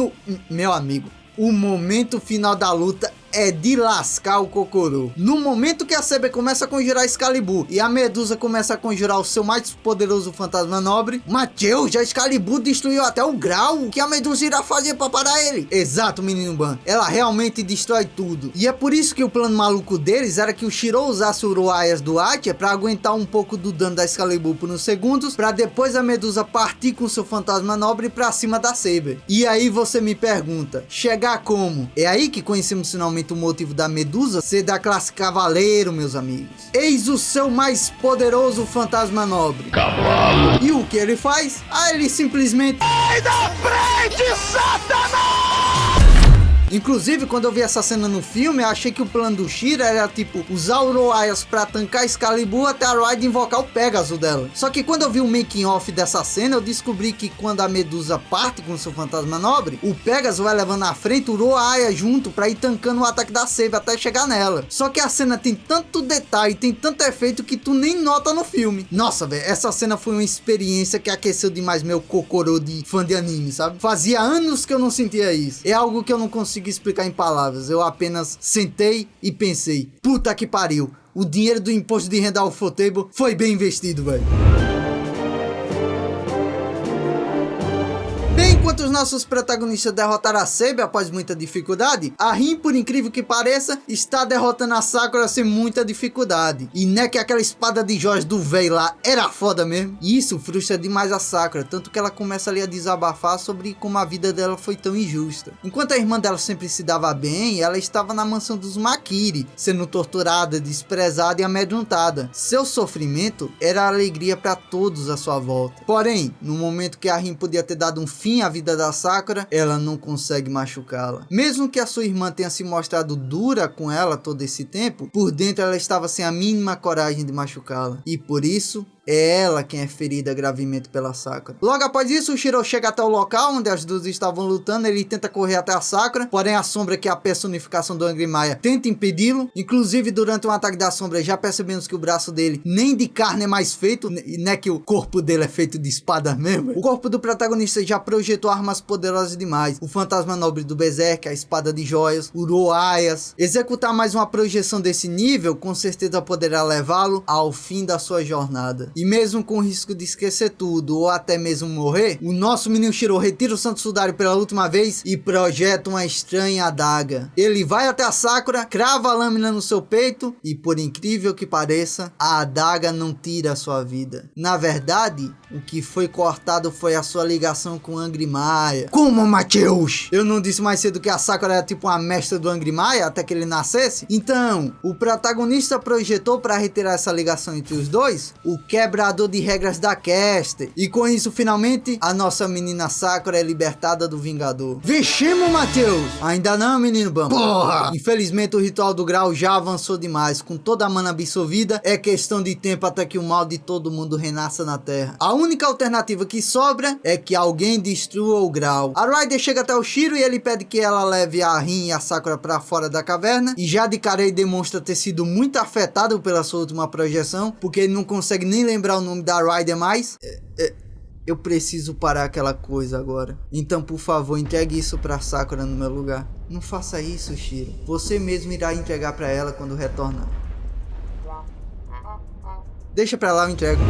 meu amigo, o momento final da luta é de lascar o cocorô. No momento que a Saber começa a conjurar Excalibur e a Medusa começa a conjurar o seu mais poderoso fantasma nobre, Mateus, já Excalibur destruiu até o grau. O que a Medusa irá fazer para parar ele? Exato, menino Ban. Ela realmente destrói tudo. E é por isso que o plano maluco deles era que o Shiro usasse o Uroaias do Atia para aguentar um pouco do dano da Excalibur por uns segundos, para depois a Medusa partir com seu fantasma nobre para cima da Saber. E aí você me pergunta, chegar como? É aí que conhecemos finalmente o motivo da Medusa ser da classe cavaleiro, meus amigos. Eis o seu mais poderoso fantasma nobre. Cavalo. E o que ele faz? Ele simplesmente... Sai da frente, Satanás! Inclusive, quando eu vi essa cena no filme, eu achei que o plano do Shiro era tipo usar o Uroaias pra tancar Excalibur até a Rider invocar o Pegasus dela. Só que quando eu vi o making off dessa cena, eu descobri que quando a Medusa parte com seu fantasma nobre, o Pegasus vai levando na frente o Uroaias junto pra ir tancando o ataque da Saber até chegar nela. Só que a cena tem tanto detalhe, tem tanto efeito que tu nem nota no filme. Nossa, velho, essa cena foi uma experiência que aqueceu demais meu cocorô de fã de anime, sabe? Fazia anos que eu não sentia isso. É algo que eu não consigo explicar em palavras. Eu apenas sentei e pensei, puta que pariu, o dinheiro do imposto de renda ao Ufotable foi bem investido, velho. Bem, enquanto os nossos protagonistas derrotaram a Saber após muita dificuldade, a Rin, por incrível que pareça, está derrotando a Sakura sem muita dificuldade. E não é que aquela espada de joias do véio lá era foda mesmo? E isso frustra demais a Sakura, tanto que ela começa ali a desabafar sobre como a vida dela foi tão injusta. Enquanto a irmã dela sempre se dava bem, ela estava na mansão dos Makiri, sendo torturada, desprezada e amedrontada. Seu sofrimento era alegria para todos à sua volta. Porém, no momento que a Rin podia ter dado um fim à vida da Sakura, ela não consegue machucá-la. Mesmo que a sua irmã tenha se mostrado dura com ela todo esse tempo, por dentro ela estava sem a mínima coragem de machucá-la. E por isso, é ela quem é ferida gravemente pela Sakura. Logo após isso, o Shiro chega até o local onde as duas estavam lutando. Ele tenta correr até a Sakura, porém a Sombra, que é a personificação do Angry Maia, tenta impedi-lo. Inclusive, durante um ataque da Sombra, já percebemos que o braço dele nem de carne é mais feito, e não é que o corpo dele é feito de espada mesmo. O corpo do protagonista já projetou armas poderosas demais. O fantasma nobre do Berserk, a espada de joias, o Uroaias. Executar mais uma projeção desse nível, com certeza poderá levá-lo ao fim da sua jornada. E mesmo com o risco de esquecer tudo ou até mesmo morrer, o nosso menino Shiro retira o Santo Sudário pela última vez e projeta uma estranha adaga. Ele vai até a Sakura, crava a lâmina no seu peito e, por incrível que pareça, a adaga não tira a sua vida. Na verdade, o que foi cortado foi a sua ligação com Angry Maia. Como, Matheus? Eu não disse mais cedo que a Sakura era tipo uma mestra do Angry Maia até que ele nascesse? Então, o protagonista projetou para retirar essa ligação entre os dois o quebrador de regras da Caster. E com isso, finalmente, a nossa menina Sakura é libertada do Vingador. Veximo, Matheus! Ainda não, menino Bamba. Porra! Infelizmente, o ritual do grau já avançou demais. Com toda a mana absorvida, é questão de tempo até que o mal de todo mundo renasça na Terra. A única alternativa que sobra é que alguém destrua o grau. A Rider chega até o Shiro e ele pede que ela leve a Rin e a Sakura para fora da caverna. E já de cara ele demonstra ter sido muito afetado pela sua última projeção, porque ele não consegue nem lembrar o nome da Rider mais. Eu preciso parar aquela coisa agora. Então, por favor, entregue isso pra Sakura no meu lugar. Não faça isso, Shiro. Você mesmo irá entregar pra ela quando retornar. Deixa pra lá, eu entrego.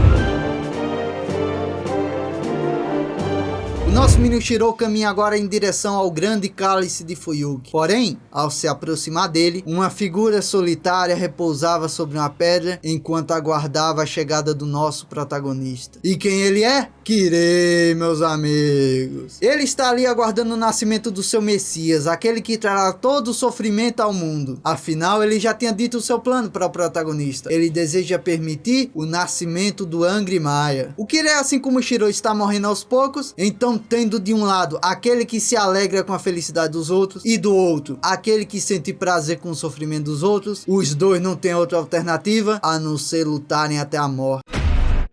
Nosso menino Shiro caminha agora em direção ao grande cálice de Fuyuki. Porém, ao se aproximar dele, uma figura solitária repousava sobre uma pedra enquanto aguardava a chegada do nosso protagonista. E quem ele é? Kirei, meus amigos. Ele está ali aguardando o nascimento do seu Messias, aquele que trará todo o sofrimento ao mundo. Afinal, ele já tinha dito o seu plano para o protagonista. Ele deseja permitir o nascimento do Angry Maia. O Kirei, assim como o Shiro, está morrendo aos poucos, então tendo de um lado aquele que se alegra com a felicidade dos outros e do outro aquele que sente prazer com o sofrimento dos outros, os dois não têm outra alternativa a não ser lutarem até a morte.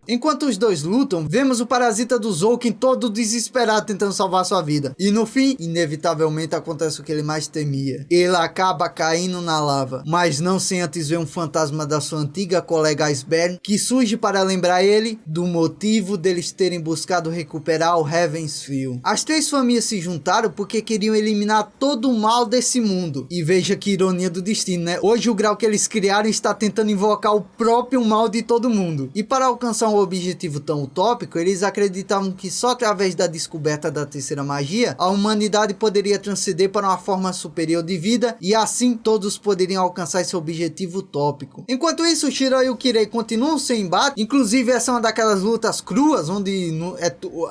Enquanto os dois lutam, vemos o parasita do Zouken todo desesperado tentando salvar sua vida. E no fim, inevitavelmente acontece o que ele mais temia. Ele acaba caindo na lava, mas não sem antes ver um fantasma da sua antiga colega Iceberg, que surge para lembrar ele do motivo deles terem buscado recuperar o Heaven's Field. As três famílias se juntaram porque queriam eliminar todo o mal desse mundo. E veja que ironia do destino, né? Hoje o grau que eles criaram está tentando invocar o próprio mal de todo mundo. E para alcançar um objetivo tão utópico, eles acreditavam que só através da descoberta da terceira magia, a humanidade poderia transcender para uma forma superior de vida e assim todos poderiam alcançar esse objetivo utópico. Enquanto isso, o Shiro e o Kirei continuam seu embate, inclusive essa é uma daquelas lutas cruas, onde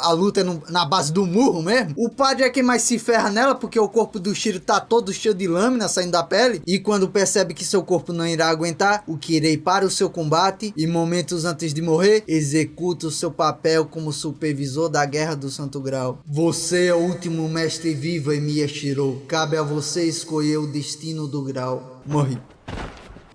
a luta é na base do murro mesmo. O padre é quem mais se ferra nela, porque o corpo do Shiro tá todo cheio de lâmina saindo da pele, e quando percebe que seu corpo não irá aguentar, o Kirei para o seu combate e momentos antes de morrer, executa o seu papel como supervisor da Guerra do Santo Grau. Você é o último mestre vivo, Emiya Shiro. Cabe a você escolher o destino do grau. Morri.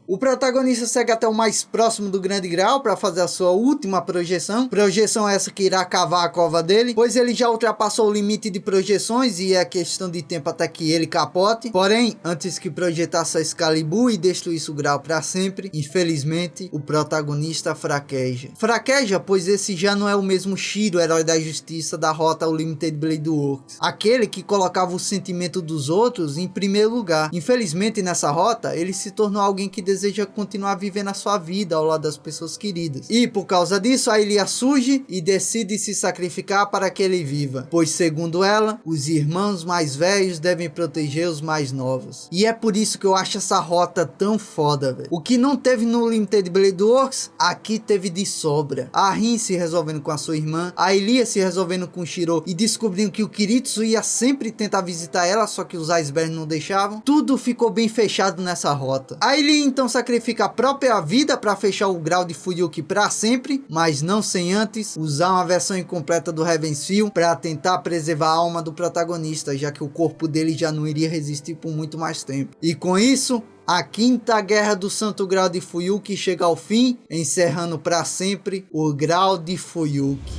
O protagonista segue até o mais próximo do grande grau para fazer a sua última projeção. Projeção essa que irá cavar a cova dele, pois ele já ultrapassou o limite de projeções e é questão de tempo até que ele capote. Porém, antes que projetasse a Excalibur e destruísse o grau para sempre, infelizmente, o protagonista fraqueja. Fraqueja, pois esse já não é o mesmo Shiro, herói da justiça da rota Unlimited Blade Works. Aquele que colocava o sentimento dos outros em primeiro lugar. Infelizmente, nessa rota, ele se tornou alguém que deseja continuar vivendo a sua vida ao lado das pessoas queridas. E por causa disso, a Ilia surge e decide se sacrificar para que ele viva, pois segundo ela, os irmãos mais velhos devem proteger os mais novos. E é por isso que eu acho essa rota tão foda, velho. O que não teve no Limited Blade Works, aqui teve de sobra. A Rin se resolvendo com a sua irmã, a Ilia se resolvendo com o Shiro e descobrindo que o Kiritsu ia sempre tentar visitar ela, só que os Iceberg não deixavam. Tudo ficou bem fechado nessa rota. A Ilia então sacrifica a própria vida para fechar o grau de Fuyuki para sempre, mas não sem antes usar uma versão incompleta do Heaven's Field para tentar preservar a alma do protagonista, já que o corpo dele já não iria resistir por muito mais tempo. E com isso, a quinta guerra do Santo Grau de Fuyuki chega ao fim, encerrando para sempre o Grau de Fuyuki.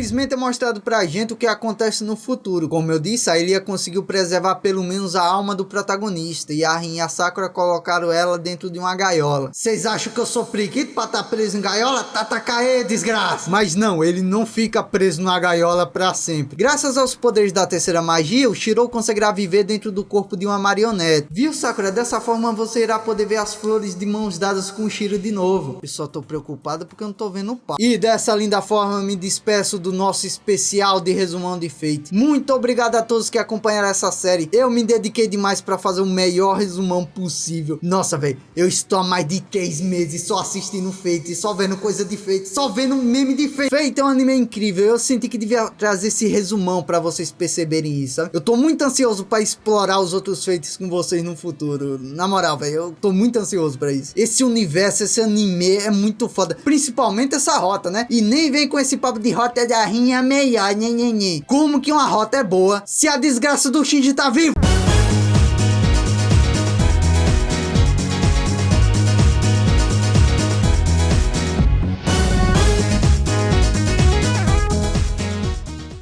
Infelizmente é mostrado pra gente o que acontece no futuro. Como eu disse, a Ilia conseguiu preservar pelo menos a alma do protagonista, e a Rin e a Sakura colocaram ela dentro de uma gaiola. Vocês acham que eu sou preguiço pra estar preso em gaiola? Tatakaê, desgraça! Mas não, ele não fica preso na gaiola pra sempre. Graças aos poderes da terceira magia, o Shirou conseguirá viver dentro do corpo de uma marionete. Viu, Sakura? Dessa forma você irá poder ver as flores de mãos dadas com o Shiro de novo. Eu só tô preocupado porque eu não tô vendo o pau. E dessa linda forma me despeço do nosso especial de resumão de Fate. Muito obrigado a todos que acompanharam essa série. Eu me dediquei demais pra fazer o melhor resumão possível. Nossa, velho, eu estou há mais de 3 meses só assistindo Fate, só vendo coisa de Fate, só vendo meme de Fate. Fate é um anime incrível. Eu senti que devia trazer esse resumão pra vocês perceberem isso, sabe? Eu tô muito ansioso pra explorar os outros Fates com vocês no futuro. Na moral, velho, eu tô muito ansioso pra isso. Esse universo, esse anime é muito foda. Principalmente essa rota, né? E nem vem com esse papo de rota da rinha meia, nhenhenhen. Como que uma rota é boa se a desgraça do Shinji tá vivo?